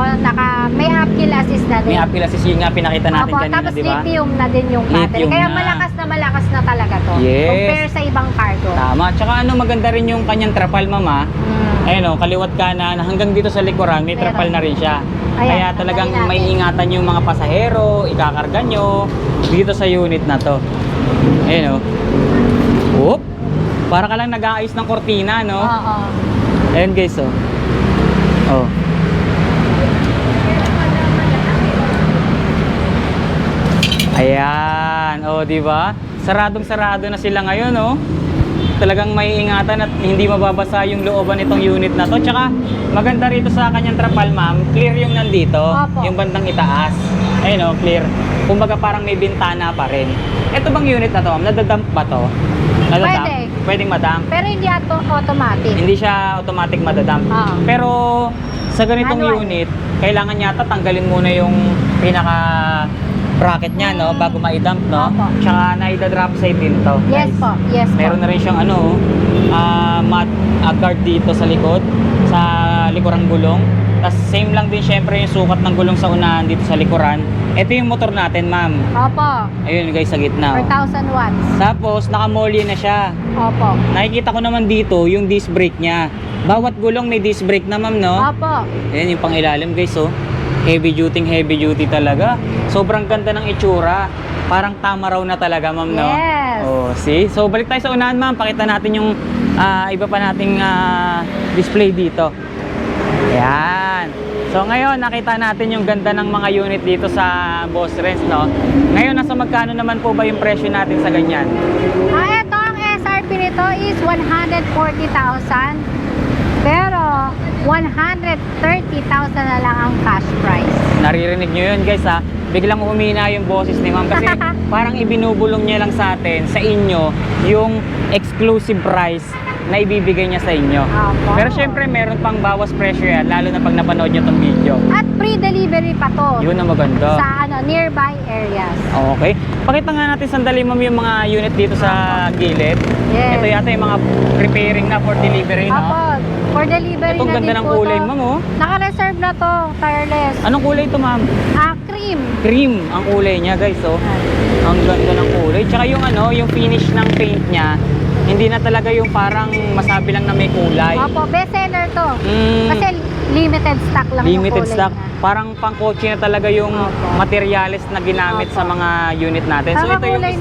may uphill assist na din. May uphill assist yun nga pinakita natin Opo, kanina, tapos di ba? lithium na din yung battery. Lithium Kaya na. malakas na talaga to. Yes. Compare sa ibang cargo. Tama. Tsaka ano, maganda rin yung kanyang trapal, mama. Ayun o, kaliwat kanan, hanggang dito sa likuran, may Meron. trapal na rin siya. Ayan, Kaya talagang tanggalin may natin. ingatan yung mga pasahero, ikakarga nyo dito sa unit na to. Ayun o. Oop! Para ka lang nag-aayos ng kortina, no? Oo. Ayun guys, oh. Oh. Ayan, oh, di ba? Saradong-sarado na sila ngayon, oh. Talagang may ingatan at hindi mababasa yung looban nitong unit na to. Tsaka maganda rito sa kanyang trapal, ma'am, clear yung nandito, Opo. yung bandang itaas. Ayun, oh, clear. Kumbaga parang may bintana pa rin. Ito bang unit na to, ma'am? Nadadump ba to? Nadadump? Pwede. Pwedeng madump. Pero hindi automatic. Hindi siya automatic madadump. Oo. Pero sa ganitong Manual. unit, kailangan yata tanggalin muna yung pinaka bracket niya, no, bago ma-dump, no. Opo. Tsaka na-drop side din to. Yes guys. po, yes po. Meron na rin siyang ano, mat guard dito sa likod, sa likurang gulong. Tapos same lang din syempre yung sukat ng gulong sa unahan dito sa likuran. Ito yung motor natin, ma'am. Opo, Ayun guys, sa gitna. oh. 4,000 watts. Tapos nakamolye na siya. Opo. Nakikita ko naman dito yung disc brake niya. Bawat gulong may disc brake na, ma'am, no? Opo. Ayan yung pang ilalim, guys, oh. Heavy duty talaga. Sobrang ganda ng itsura. Parang tama raw na talaga, ma'am, no? Yes. Oh, see? So balik tayo sa unahan, ma'am. Pakita natin yung iba pa nating display dito. Ayan. So ngayon, nakita natin yung ganda ng mga unit dito sa Boss Renz, no? Ngayon, nasa magkano naman po ba yung presyo natin sa ganyan? Ito ang SRP nito is 140,000. Pero 130,000 na lang ang cash price. Naririnig nyo yun, guys, ha? Biglang humina yung boses ni ma'am kasi parang ibinubulong niya lang sa atin, sa inyo, yung exclusive price na ibibigay niya sa inyo. Opo. Pero syempre, meron pang bawas presyo yan, lalo na pag napanood nyo tong video. At free delivery pa to. Yun ang maganda. Sa nearby areas. Okay. Pakita nga natin sandali, ma'am, yung mga unit dito sa gilid. Yes. Ito yata yung mga preparing na for delivery, no? Opo, for delivery Itong na ganda din ng po kulay, to. ma'am, oh. Naka-reserve na to, tireless. Anong kulay ito, ma'am? Cream. Cream ang kulay niya, guys, oh. Ang ganda ng kulay. Tsaka yung ano, yung finish ng paint niya, hindi na talaga yung parang masabi lang na may kulay. Opo, bestseller to. Mm. Kasi limited stock lang yung Limited kulay stock. na. Parang pangkotse na talaga yung Opo. materials na ginamit Opo. sa mga unit natin. So Tama, ito yung kulay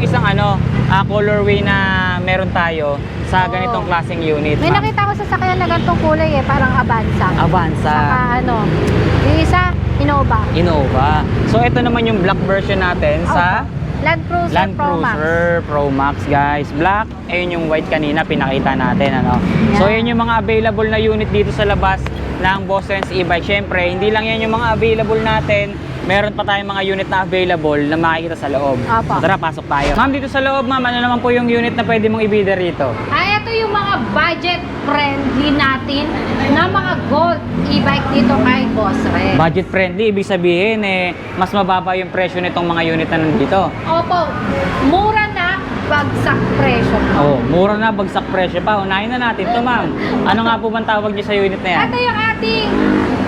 isang ano, colorway na meron tayo sa Oo. ganitong klaseng unit. May ma'am. nakita ko sa sakyan na ganitong kulay parang Avanza. Avanza. Saka yung isa, Innova. Innova. So ito naman yung black version natin sa Opo. Land Cruiser Land Pro Max. Cruiser Pro Max, guys. Black, ayun yung white kanina pinakita natin, ano. So Yan. yun yung mga available na unit dito sa labas ng Boss Renz e-bike. Syempre, hindi lang yan yung mga available natin. Meron pa tayong mga unit na available na makikita sa loob. Opo. So tara, pasok tayo. Ma'am, dito sa loob, ma'am, ano naman po yung unit na pwede mong ibida rito? Ito yung mga budget friendly natin na mga gold e-bike dito kay Boss Renz. Budget friendly, ibig sabihin mas mababa yung presyo nitong mga unit na nandito. Opo, mura na, bagsak presyo. Oh, mura na, bagsak presyo pa. Unahin na natin to, ma'am. Ano nga po bang tawag niyo sa unit na yan? Ito yung ating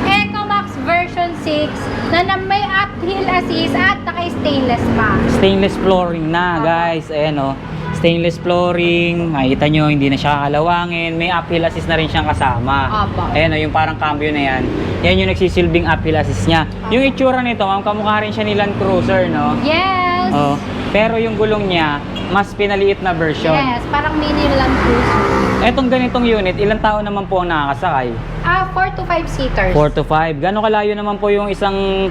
EcoMax version 6 na may uphill assist at naka-stainless pa. Stainless flooring na, Opo. guys. Ayan, oh. Stainless flooring. Makikita nyo, hindi na siya kakalawangin. May uphill assist na rin siyang kasama. Opo. Ayan, oh, yung parang cambio na yan. Yan yung nagsisilbing uphill assist niya. Yung itsura nito, ma'am, kamukha rin siya ni Land Cruiser, no? Yes! Oh. Pero yung gulong niya, mas pinaliit na version. Yes, parang mini Land Cruiser. Etong ganitong unit, ilang tao naman po ang nakakasakay? 4 to 5 seaters. 4 to 5. Gano'ng kalayo naman po yung isang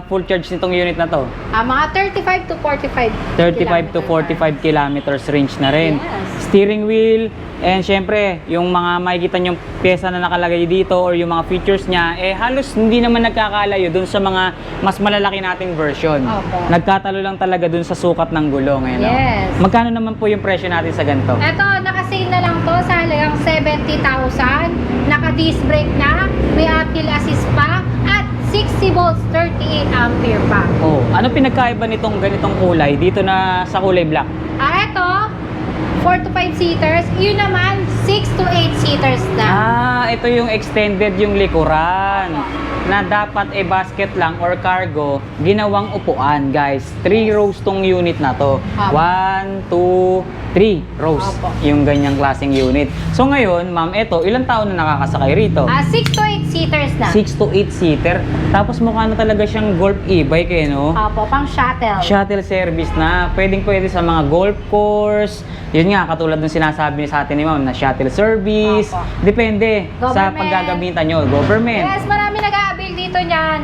full charge nitong unit na to? Mga 35 to 45 35 to 45 kilometers range na rin. Yes. Steering wheel, and syempre, yung mga makikita nyong pyesa na nakalagay dito or yung mga features niya, halos hindi naman nagkakalayo dun sa mga mas malalaki nating version. Opo. Nagkatalo lang talaga dun sa sukat ng gulong. Ayun, Yes. Magkano naman po yung presyo natin sa ganito? Ito, naka-sale na lang to sa halagang 70,000. Naka-disc brake na, may uphill assist pa, at 60 volts, 38 ampere pa. Oh, ano pinagkaiba nitong ganitong kulay dito na sa kulay black? Ito, 4 to 5 seaters. Yun naman, 6 to 8 seaters na. Ito yung extended yung likuran. Na dapat basket lang or cargo, ginawang upuan, guys. 3 rows tong unit na to. 1, 2, 3 rows. Opo. Yung ganyang klaseng unit. So ngayon, ma'am, ito, ilang taon na nakakasakay rito? 6 to 8 seaters na. 6 to 8 seater. Tapos mukha na talaga siyang golf e-bike eh, no? Opo, pang shuttle. Shuttle service na. Pwede sa mga golf course. Yun nga, katulad ng sinasabi sa atin ni ma'am na shuttle service. Opo. Depende sa Government. paggagamitan nyo. Government. Yes, marami nag-a-avail dito niyan.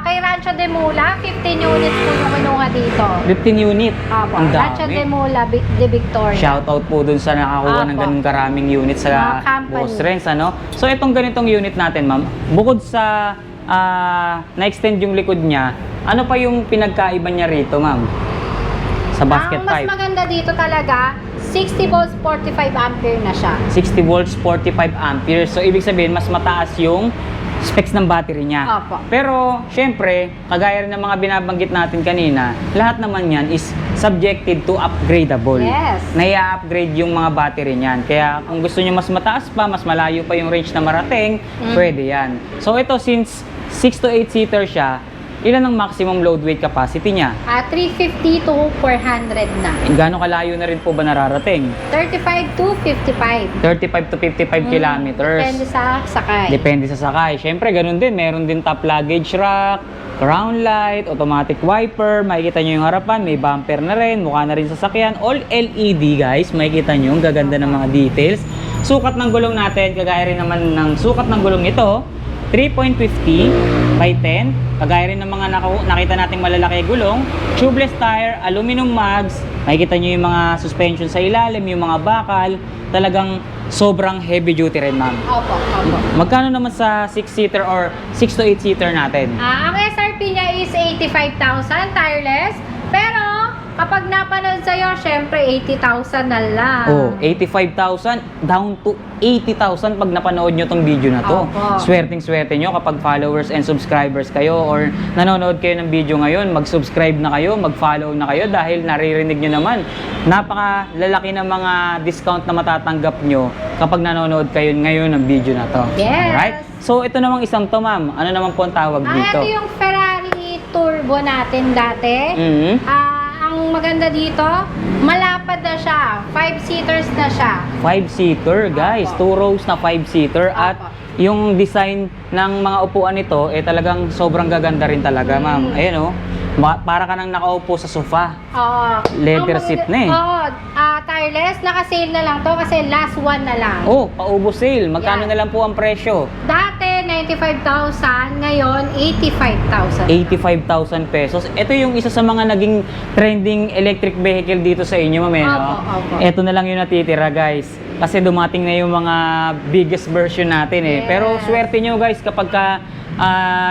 Kay Rancho de Mula, 15 units po yung kinuha dito. 15 unit. Opo, Ang Rancho de dami. Mula, de Victoria. Shoutout po dun sa nakakuha ng Opo. ganun karaming unit sa Mga company. Boss Renz, ano? So, itong ganitong unit natin, ma'am, bukod sa na-extend yung likod niya, ano pa yung pinagkaiba niya rito, ma'am? Sa basket Ang mas type. maganda dito talaga, 60 volts, 45 ampere na siya. 60 volts, 45 amperes. So, ibig sabihin, mas mataas yung specs ng battery niya. Opo. Pero, syempre, kagaya rin ng mga binabanggit natin kanina, lahat naman yan is subjected to upgradable. Yes. Nai-upgrade yung mga battery niyan. Kaya, kung gusto nyo mas mataas pa, mas malayo pa yung range na marating, pwede yan. So, ito, since 6 to 8 seater siya, ilan ang maximum load weight capacity niya? 350 to 400 na. Gaano kalayo na rin po ba nararating? 35 to 55. 35 to 55 kilometers. Depende sa sakay. Depende sa sakay. Siyempre, ganun din. Meron din top luggage rack, crown light, automatic wiper. Makikita nyo yung harapan. May bumper na rin. Mukha na rin sasakyan. All LED, guys. Makikita nyo. Ang gaganda ng mga details. Sukat ng gulong natin. Kagaya rin naman ng sukat ng gulong ito. 3.50 by 10. Kagaya rin ng mga nakita nating malalaki gulong. Tubeless tire, aluminum mags. Makikita nyo yung mga suspension sa ilalim, yung mga bakal. Talagang sobrang heavy duty rin, ma'am. Opo, opo. Magkano naman sa 6-seater or 6 to 8-seater natin? Ang SRP niya is 85,000 tireless. Pero, kapag napanood sa'yo, syempre 80,000 na lang. Oh, 85,000 down to 80,000 pag napanood nyo tong video na to. Opo. Swerteng-swerte nyo kapag followers and subscribers kayo or nanonood kayo ng video ngayon, mag-subscribe na kayo, mag-follow na kayo dahil naririnig nyo naman. Napakalalaki ng mga discount na matatanggap nyo kapag nanonood kayo ngayon ng video na to. Yes. Alright? So, ito namang isang to, ma'am. Ano naman po ang tawag dito? Ito yung Ferrari Turbo natin dati. Mhm. Ang maganda dito, malapad na siya. 5-seaters na siya. 5-seater, guys. Opo. 2 rows na 5-seater. At Opo. yung design ng mga upuan nito, talagang sobrang gaganda rin talaga, ma'am. Ayan, oh. Para ka nang nakaupo sa sofa. Oo. Leather Ang seat na eh. Oo. Tireless, naka-sale na lang to kasi last one na lang. Oh, paubos sale. Magkano Yan. na lang po ang presyo? Dati, 95,000. Ngayon, 85,000. 85,000 pesos. Ito yung isa sa mga naging trending electric vehicle dito sa inyo, ma'am. Opo, opo. Ito na lang yung natitira, guys. Kasi dumating na yung mga biggest version natin eh. Yes. Pero swerte nyo, guys, kapag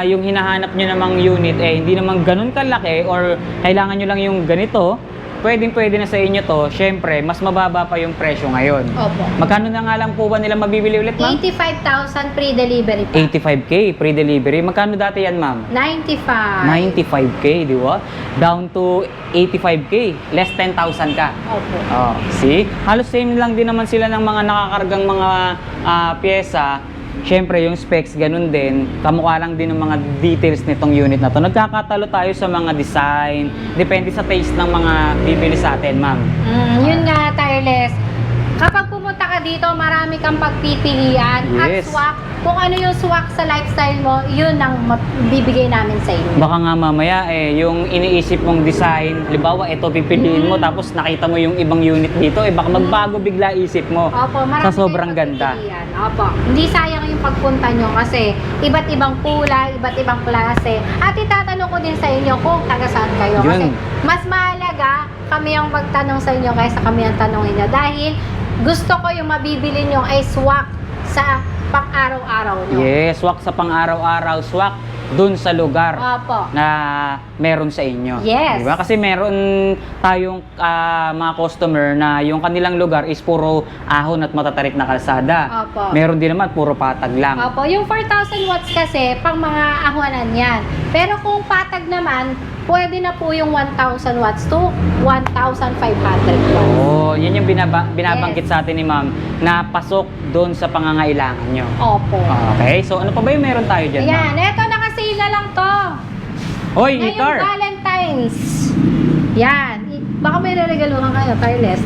yung hinahanap nyo namang unit hindi naman ganun kalaki or kailangan nyo lang yung ganito, pwede na sa inyo to. Syempre, mas mababa pa yung presyo ngayon. Opo. Magkano na nga lang po ba nila mabibili ulit, ma'am? 85,000 pre-delivery pa. 85K pre-delivery. Magkano dati yan, ma'am? 95. 95K, di ba? Down to 85K. Less 10,000 ka. Opo. Oh, see? Halos same lang din naman sila ng mga nakakargang mga pyesa. Siyempre, yung specs, ganun din. Kamukha lang din ng mga details nitong unit na to. Nagkakatalo tayo sa mga design. Depende sa taste ng mga bibili sa atin, ma'am. Yun nga, tireless. Kapag pumunta ka dito, marami kang pagpipilian. Yes. At swak, kung ano yung swak sa lifestyle mo, yun ang bibigay namin sa inyo. Baka nga mamaya yung iniisip mong design, halimbawa ito pipiliin mo tapos nakita mo yung ibang unit dito, baka magbago bigla isip mo. Opo, marami Sa sobrang kayong ganda. pagpipilian. Opo. Hindi sayang yung pagpunta nyo kasi iba't ibang kulay, iba't ibang klase. At itatanong ko din sa inyo kung taga saan kayo. Yun. Kasi mas mahalaga kami ang magtanong sa inyo kaysa kami ang tanongin nyo. Dahil gusto ko yung mabibili nyo ay swak sa pang-araw-araw nyo. Yes, swak sa pang-araw-araw, swak dun sa lugar Opo. na meron sa inyo. Yes. Diba? Kasi meron tayong mga customer na yung kanilang lugar is puro ahon at matatarik na kalsada. Opo. Meron din naman puro patag lang. Opo, yung 4,000 watts kasi pang mga ahwanan yan. Pero kung patag naman, pwede na po yung 1,000 watts to 1,500 watts. Oh, yan yung binabanggit sa atin ni ma'am na pasok doon sa pangangailangan nyo. Opo. Okay, so ano pa ba yung meron tayo dyan, ma'am? Ayan, eto nakasale na lang to. Hoy, Ngayong Icar! Valentine's. Yan. Baka may reregaluhan kayo, Carles.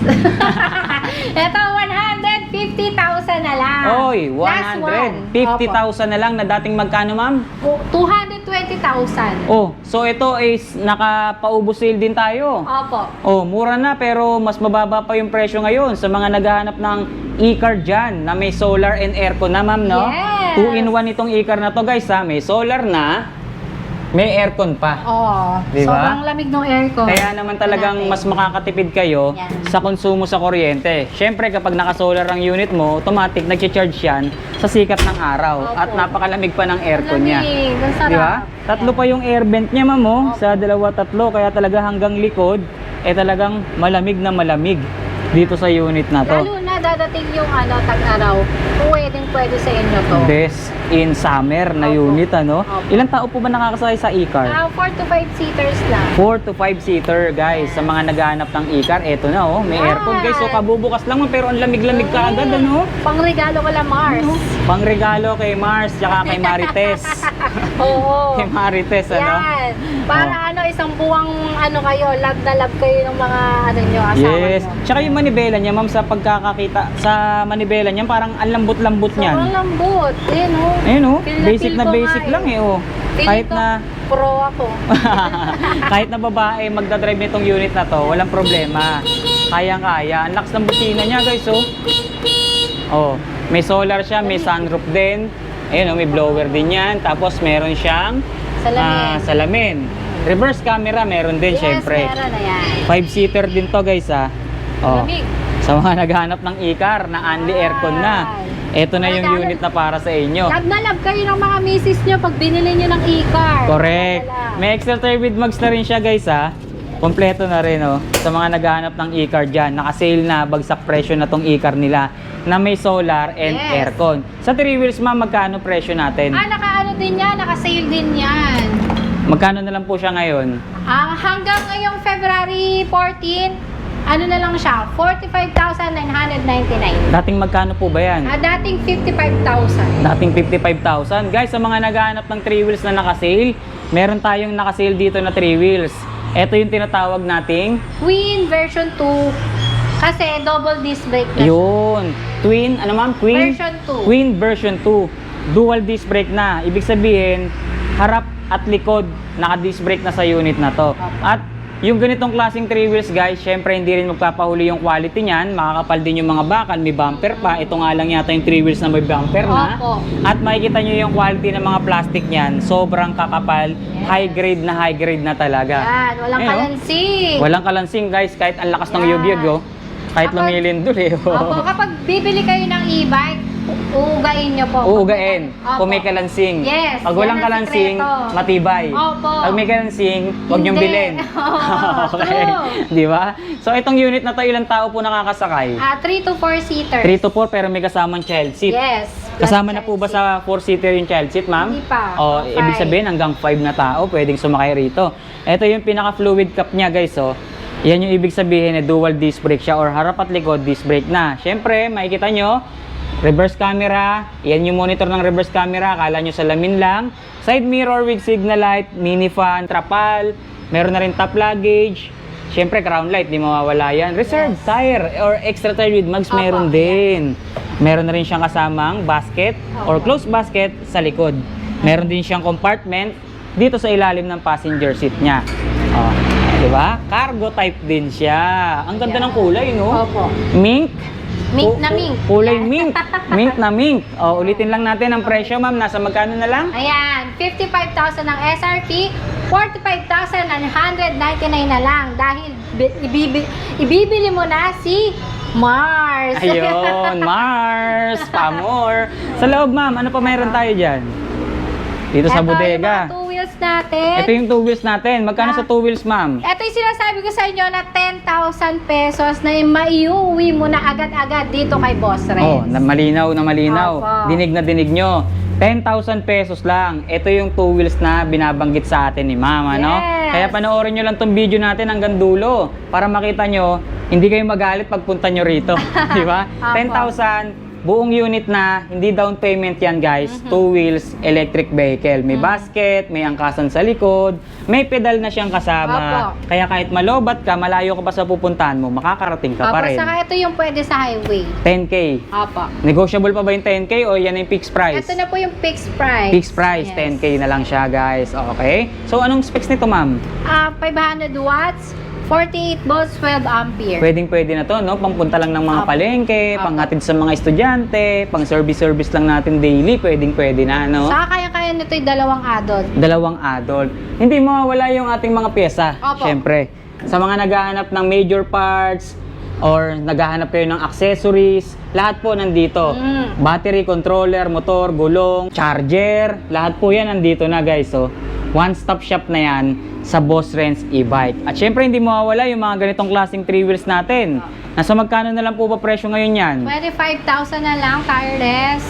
Eto, 150,000 na lang. Oy, Last one. 150,000 na lang na dating magkano, ma'am? Opo. 220,000. Oh, so ito is nakapaubos sale din tayo. Opo. Oh, mura na pero mas mababa pa yung presyo ngayon sa mga naghahanap ng e-car dyan na may solar and aircon na, ma'am, no? Yes. 2-in-1 itong e-car na to, guys, ha? May solar na, may aircon pa. Oo. Diba? Sobrang lamig ng aircon. Kaya naman talagang Natin. mas makakatipid kayo Yan. sa konsumo sa kuryente. Siyempre, kapag naka-solar ang unit mo, automatic nag-charge yan sa sikat ng araw. Opo. At napakalamig pa ng aircon Ang niya. lamig, ang sarap. Di ba? Tatlo pa yung air vent niya, ma'am, oh. Opo. Sa tatlo. Kaya talaga hanggang likod, talagang malamig na malamig dito sa unit na to. Lalo na dadating yung tag-araw, pwede sa inyo to. Best in summer na Opo. unit, ano? Opo. Ilang tao po ba nakakasakay sa e-car? 4 to 5 seaters lang. 4 to 5 seater, guys. Sa mga naghahanap ng e-car, eto na, oh. May Yan. aircon, guys. So, kabubukas lang mo, pero ang lamig-lamig ka agad, ano? Pangregalo ko lang, Mars. Pangregalo kay Mars, tsaka kay Marites. Oo. Kay Marites, ano? Yan. Para isang buwang kayo, love na love kayo ng mga nyo, asawa Yes. nyo. Tsaka yung manibela niya, ma'am, sa pagkakakita sa manibela niya, parang ang lambot-lambot niyan. Sobrang lambot. Ayun, oh. Ayun, oh. Feel Basic feel na ko basic nga, lang, oh. Feeling Kahit ko, na pro ako. kahit na babae magdadrive nitong unit na to, walang problema. Kayang-kaya. Ang lakas ng busina niya, guys, oh. Oh, may solar siya, may sunroof din. Ayun, oh, may blower din yan. Tapos meron siyang Salamin. salamin. Reverse camera meron din, Yes, syempre. meron na yan. 5-seater din to, guys, ha. Oh. Lamig. Sa mga naghahanap ng e-car na only aircon na. Ito na yung unit na para sa inyo. Love na love kayo ng mga misis nyo pag binili nyo ng e-car. Correct. Wala. May extra tire with mags na rin siya, guys, ha. Kompleto na rin, oh. Sa mga naghahanap ng e-car dyan, naka-sale na, bagsak presyo na tong e-car nila na may solar and Yes. aircon. Sa 3 wheels, ma'am, magkano presyo natin? Naka-ano din yan, naka-sale din yan. Magkano na lang po siya ngayon? Hanggang ngayong February 14, na lang siya, 45,999. Dating magkano po ba yan? Dating 55,000. Dating 55,000. Guys, sa mga naghahanap ng 3 wheels na naka-sale, meron tayong naka-sale dito na 3 wheels. Ito yung tinatawag nating Queen version 2. Kasi double disc brake na siya. yun. Twin, ano ma'am? Queen? Version 2. Queen version 2. Dual disc brake na. Ibig sabihin, harap at likod naka-disc brake na sa unit na to. At yung ganitong klaseng 3 wheels, guys, syempre hindi rin magpapahuli yung quality niyan. Makakapal din yung mga bakal, may bumper pa. Ito nga lang yata yung 3 wheels na may bumper na. Opo. At makikita nyo yung quality ng mga plastic niyan. Sobrang kakapal. High grade na talaga. Yan, walang Ayun, oh. kalansing. Walang kalansing, guys, kahit ang lakas ng Yan. yugyug, oh. Kahit Kapag- lumilindol, eh. oh. Opo, kapag bibili kayo ng e-bike, uugain nyo po. Uugain Opo. kung may kalansing. Yes, Pag yan walang ang kalansing, sikreto. matibay. Opo. Pag may kalansing, huwag niyong Hindi. bilhin. Oo, true. Di ba? So, itong unit na to, ilang tao po nakakasakay? 3 to 4 seaters. 3 to 4, pero may kasamang child seat. Yes. Kasama na po ba sa 4-seater yung child seat, ma'am? Hindi pa. O, Five. ibig sabihin, hanggang 5 na tao pwedeng sumakay rito. Ito yung pinaka-fluid cap niya, guys, oh. Yan yung ibig sabihin, dual disc brake siya or harap at likod disc brake na. Siyempre, makikita nyo, reverse camera. Yan yung monitor ng reverse camera. Akala nyo salamin lang. Side mirror with signal light, mini fan, trapal. Meron na rin top luggage. Siyempre, crown light, di mawawala yan. Reserve tire or extra tire with mags, Opo, meron din. Meron na rin siyang kasamang basket or closed basket sa likod. Meron din siyang compartment dito sa ilalim ng passenger seat niya. Oh, di ba? Cargo type din siya. Ang ganda ng kulay, no? Opo. Mink. Mink na mink. Kulay Yan. mink. Mink na mink. O, ulitin lang natin ang presyo, ma'am. Nasa magkano na lang? Ayan, 55,000 ang SRP, 45,999 na lang dahil ibibili mo na si Mars. Ayun, Mars, Pamor. Sa loob, ma'am, ano pa mayroon tayo dyan? dito sa Ito bodega. yung mga 2 wheels natin. Ito yung 2 wheels natin. Magkano Ah. sa 2 wheels, ma'am? Ito yung sinasabi ko sa inyo na 10,000 pesos na maiuwi mo na agad-agad dito kay Boss Renz. Oh, malinaw na malinaw. Opo. Dinig na dinig nyo. 10,000 pesos lang. Ito yung 2 wheels na binabanggit sa atin ni mama, no? Yes. Kaya panoorin nyo lang tong video natin hanggang dulo para makita nyo, hindi kayo magalit pagpunta nyo rito. Di ba? Opo. 10,000, buong unit na, hindi down payment yan guys. 2 wheels, electric vehicle. May basket, may angkasan sa likod, may pedal na siyang kasama. Opo. Kaya kahit malobat ka, malayo ka pa sa pupuntahan mo, makakarating ka pa Opo, rin. saka ito yung pwede sa highway. 10K. Opo. Negotiable pa ba yung 10K o yan yung fixed price? Ito na po yung fixed price. Fixed price, Yes. 10K na lang siya guys. Okay? So anong specs nito ma'am? 500 watts, 48 volts, 12 ampere. Pwedeng-pwede na to, no? Pangpunta lang ng mga Apo. palengke, Apo. panghatid sa mga estudyante, pang service lang natin daily, pwedeng-pwede na, no? Saka kaya-kaya nito yung 2 adult. 2 adult. Hindi mawawala yung ating mga pyesa, Opo. syempre. Sa mga naghahanap ng major parts, or naghahanap kayo ng accessories, lahat po nandito. Battery, controller, motor, gulong, charger, lahat po yan nandito na guys. So, one-stop shop na yan sa Boss Renz e-bike. At syempre hindi mawawala yung mga ganitong klaseng 3 wheels natin. Nasa magkano na lang po ba presyo ngayon yan? 25,000 na lang, tireless.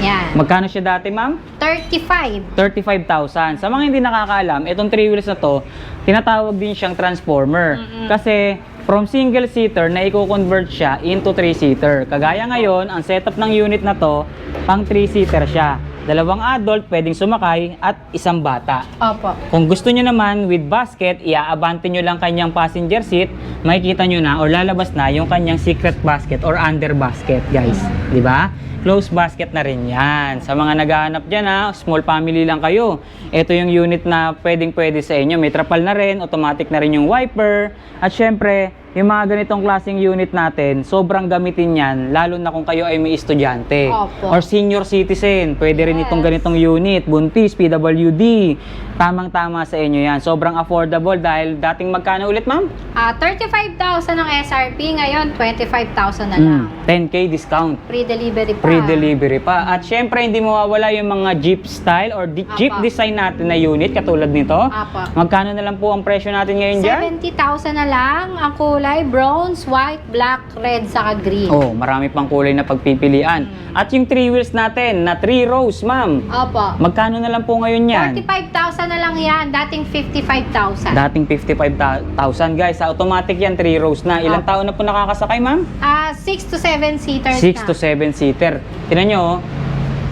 Yan. Magkano siya dati ma'am? 35. 35,000. Sa mga hindi nakakaalam, itong 3 wheels na to, tinatawag din siyang transformer. Kasi from single seater na i-convert siya into 3 seater. Kagaya ngayon, ang setup ng unit na to, pang 3 seater siya. 2 adult pwedeng sumakay at 1 bata. Opo. Kung gusto nyo naman with basket, iaabante nyo lang kanyang passenger seat, makikita nyo na or lalabas na yung kanyang secret basket or under basket guys. Di ba? Closed basket na rin yan. Sa mga naghahanap dyan ha, small family lang kayo. Ito yung unit na pwedeng-pwede sa inyo. May trapal na rin, automatic na rin yung wiper. At syempre, yung mga ganitong klaseng unit natin, sobrang gamitin yan, lalo na kung kayo ay may estudyante. Opo. Or senior citizen, pwede rin itong ganitong unit, buntis, PWD. Tamang-tama sa inyo yan. Sobrang affordable dahil dating magkano ulit ma'am? 35,000 ang SRP, ngayon 25,000 na lang. 10K discount. Free delivery pa. Free delivery pa. At syempre, hindi mawawala yung mga Jeep style or Jeep Apa. design natin na unit katulad nito. Apa. Magkano na lang po ang presyo natin ngayon dyan? 70,000 na lang ang kulay, bronze, white, black, red, saka green. Oh, marami pang kulay na pagpipilian. At yung 3 wheels natin na 3 rows, ma'am. Opo. Magkano na lang po ngayon yan? 45,000 na lang yan, dating 55,000. Dating 55,000 guys. Sa automatic yan, 3 rows na. Ilang Apa. taon na po nakakasakay, ma'am? 6 to 7 seaters 6 to na. 7 seater. Tingnan nyo, oh.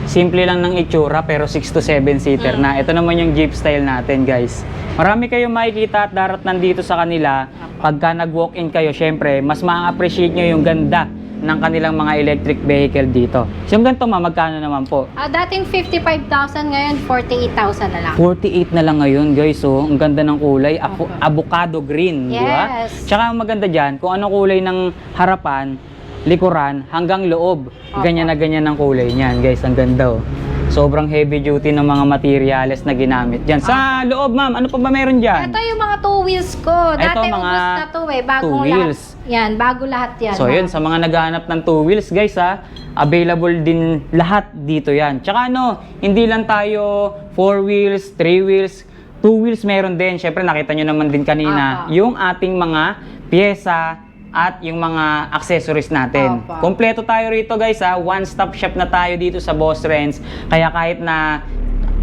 Simple lang ng itsura pero 6 to 7 seater na. Ito naman yung Jeep style natin guys. Marami kayong makikita at daratnan dito sa kanila. Pagka nag-walk-in kayo, syempre, mas ma-appreciate nyo yung ganda ng kanilang mga electric vehicle dito. So yung ganito magkano naman po? Dating 55,000, ngayon 48,000 na lang. 48 na lang ngayon guys. So ang ganda ng kulay, avocado green, di ba? Yes. Tsaka ang maganda dyan, kung ano kulay ng harapan, likuran, hanggang loob. Ganyan na ganyan ang kulay niyan guys. Ang ganda oh. Sobrang heavy duty ng mga materials na ginamit dyan. Sa loob ma'am, ano pa ba meron dyan? Ito yung mga 2 wheels ko. Dati Ito, mga ubos na to eh. Bagong 2 wheels. lahat. Yan, bago lahat yan. So yun, sa mga naghahanap ng 2 wheels guys ha, available din lahat dito yan. Tsaka ano, hindi lang tayo 4 wheels, 3 wheels, 2 wheels meron din. Syempre nakita nyo naman din kanina, yung ating mga pyesa at yung mga accessories natin. Opo. Kompleto tayo rito guys ha, one-stop shop na tayo dito sa Boss Renz. Kaya kahit na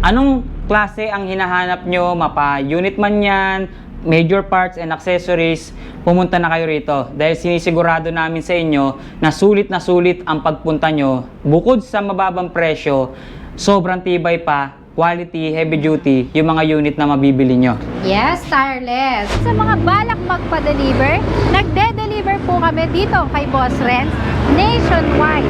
anong klase ang hinahanap nyo, mapa-unit man yan, major parts and accessories, pumunta na kayo rito. Dahil sinisigurado namin sa inyo na sulit ang pagpunta nyo. Bukod sa mababang presyo, sobrang tibay pa, quality, heavy duty, yung mga unit na mabibili nyo. Yes, tireless. Sa mga balak magpa-deliver, nagde-deliver po kami dito kay Boss Renz nationwide.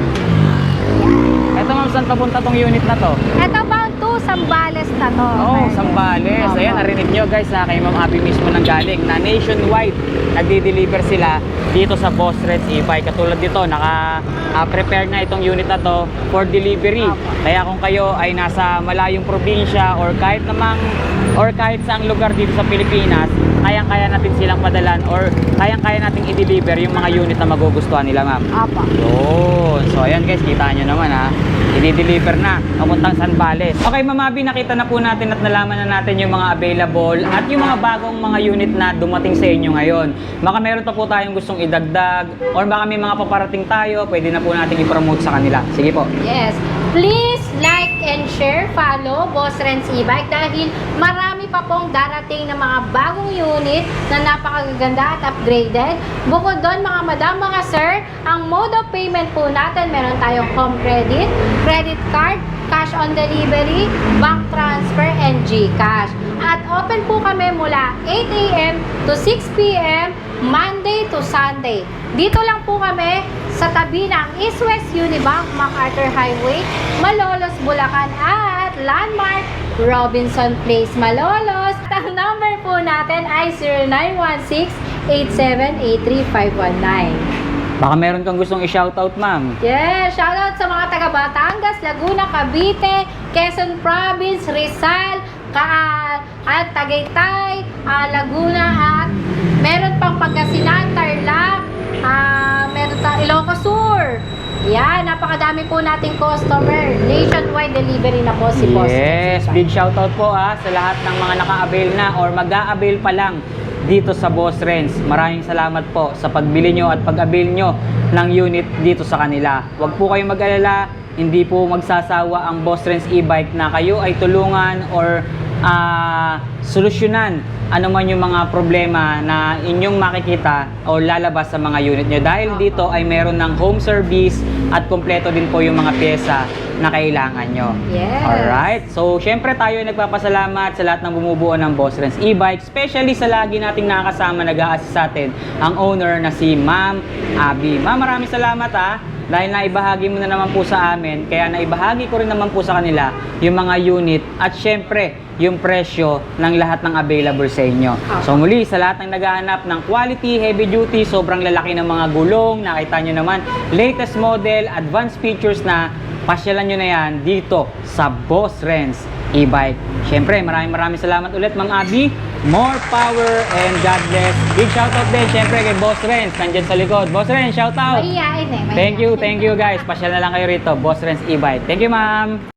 Eto ma'am, saan papunta tong unit na to? Ito bound to Sambales na to. Oh, Sambales. Opo. Ayan, narinig nyo guys na kay Ma'am Abby mismo nang galing na nationwide nagdi-deliver sila dito sa Boss Renz e-bike. Katulad dito, naka-prepare na itong unit na to for delivery. Opo. Kaya kung kayo ay nasa malayong probinsya or kahit saang lugar dito sa Pilipinas, kayang-kaya natin silang padalan or kayang-kaya natin i-deliver yung mga unit na magugustuhan nila, ma'am. Opo. Yun. So ayan. Ayan guys, kita nyo naman ha. I-deliver na, papuntang Zambales. Okay, Ma'am Abby, nakita na po natin at nalaman na natin yung mga available at yung mga bagong mga unit na dumating sa inyo ngayon. Baka meron pa po tayong gustong idagdag or baka may mga paparating tayo, pwede na po natin i-promote sa kanila. Sige po. Yes. Please like and share, follow Boss Renz E-Bike dahil marami pa pong darating na mga bagong unit na napakaganda at upgraded. Bukod doon mga madam, mga sir, ang mode of payment po natin, meron tayong home credit, credit card, cash on delivery, bank transfer, and GCash. At open po kami mula 8 a.m. to 6 p.m. Monday to Sunday. Dito lang po kami sa tabi ng East West Unibank, MacArthur Highway, Malolos, Bulacan at Landmark, Robinson Place, Malolos. Ang number po natin ay 0916-8783-519. Baka meron kang gustong i-shoutout, ma'am. Yes, shoutout sa mga taga Batangas, Laguna, Cavite, Quezon Province, Rizal, at Tagaytay, Laguna at meron pang Pangasinan, Tarlac, meron tayong Ilocos Sur. Yan, napakadami po nating customer. Nationwide delivery na po si Boss. Yes, big shoutout po sa lahat ng mga naka-avail na or mag-a-avail pa lang dito sa Boss Renz. Maraming salamat po sa pagbili nyo at pag-avail nyo ng unit dito sa kanila. Huwag po kayong mag-alala, hindi po magsasawa ang Boss Renz E-Bike na kayo ay tulungan or solusyonan ano man yung mga problema na inyong makikita o lalabas sa mga unit nyo. Dahil dito ay meron ng home service at kompleto din po yung mga pyesa na kailangan nyo. Yes. Alright. So, syempre tayo ay nagpapasalamat sa lahat ng bumubuo ng Boss Renz E-Bike, especially sa lagi nating nakakasama, nag-a-assist sa atin, ang owner na si Ma'am Abby. Ma'am, maraming salamat dahil naibahagi mo na naman po sa amin, kaya naibahagi ko rin naman po sa kanila yung mga unit at syempre yung presyo ng lahat ng available sa inyo. So muli, sa lahat ng naghahanap ng quality, heavy duty, sobrang lalaki ng mga gulong, nakita nyo naman, latest model, advanced features na, pasyalan nyo na yan dito sa Boss Renz E-Bike. Syempre, maraming salamat ulit, Ma'am Abby. More power and God bless. Big shoutout din, syempre, kay Boss Renz, nandyan sa likod. Boss Renz, shoutout! Mahihain Thank you guys. Pasyal na lang kayo rito, Boss Renz E-Bike. Thank you, ma'am.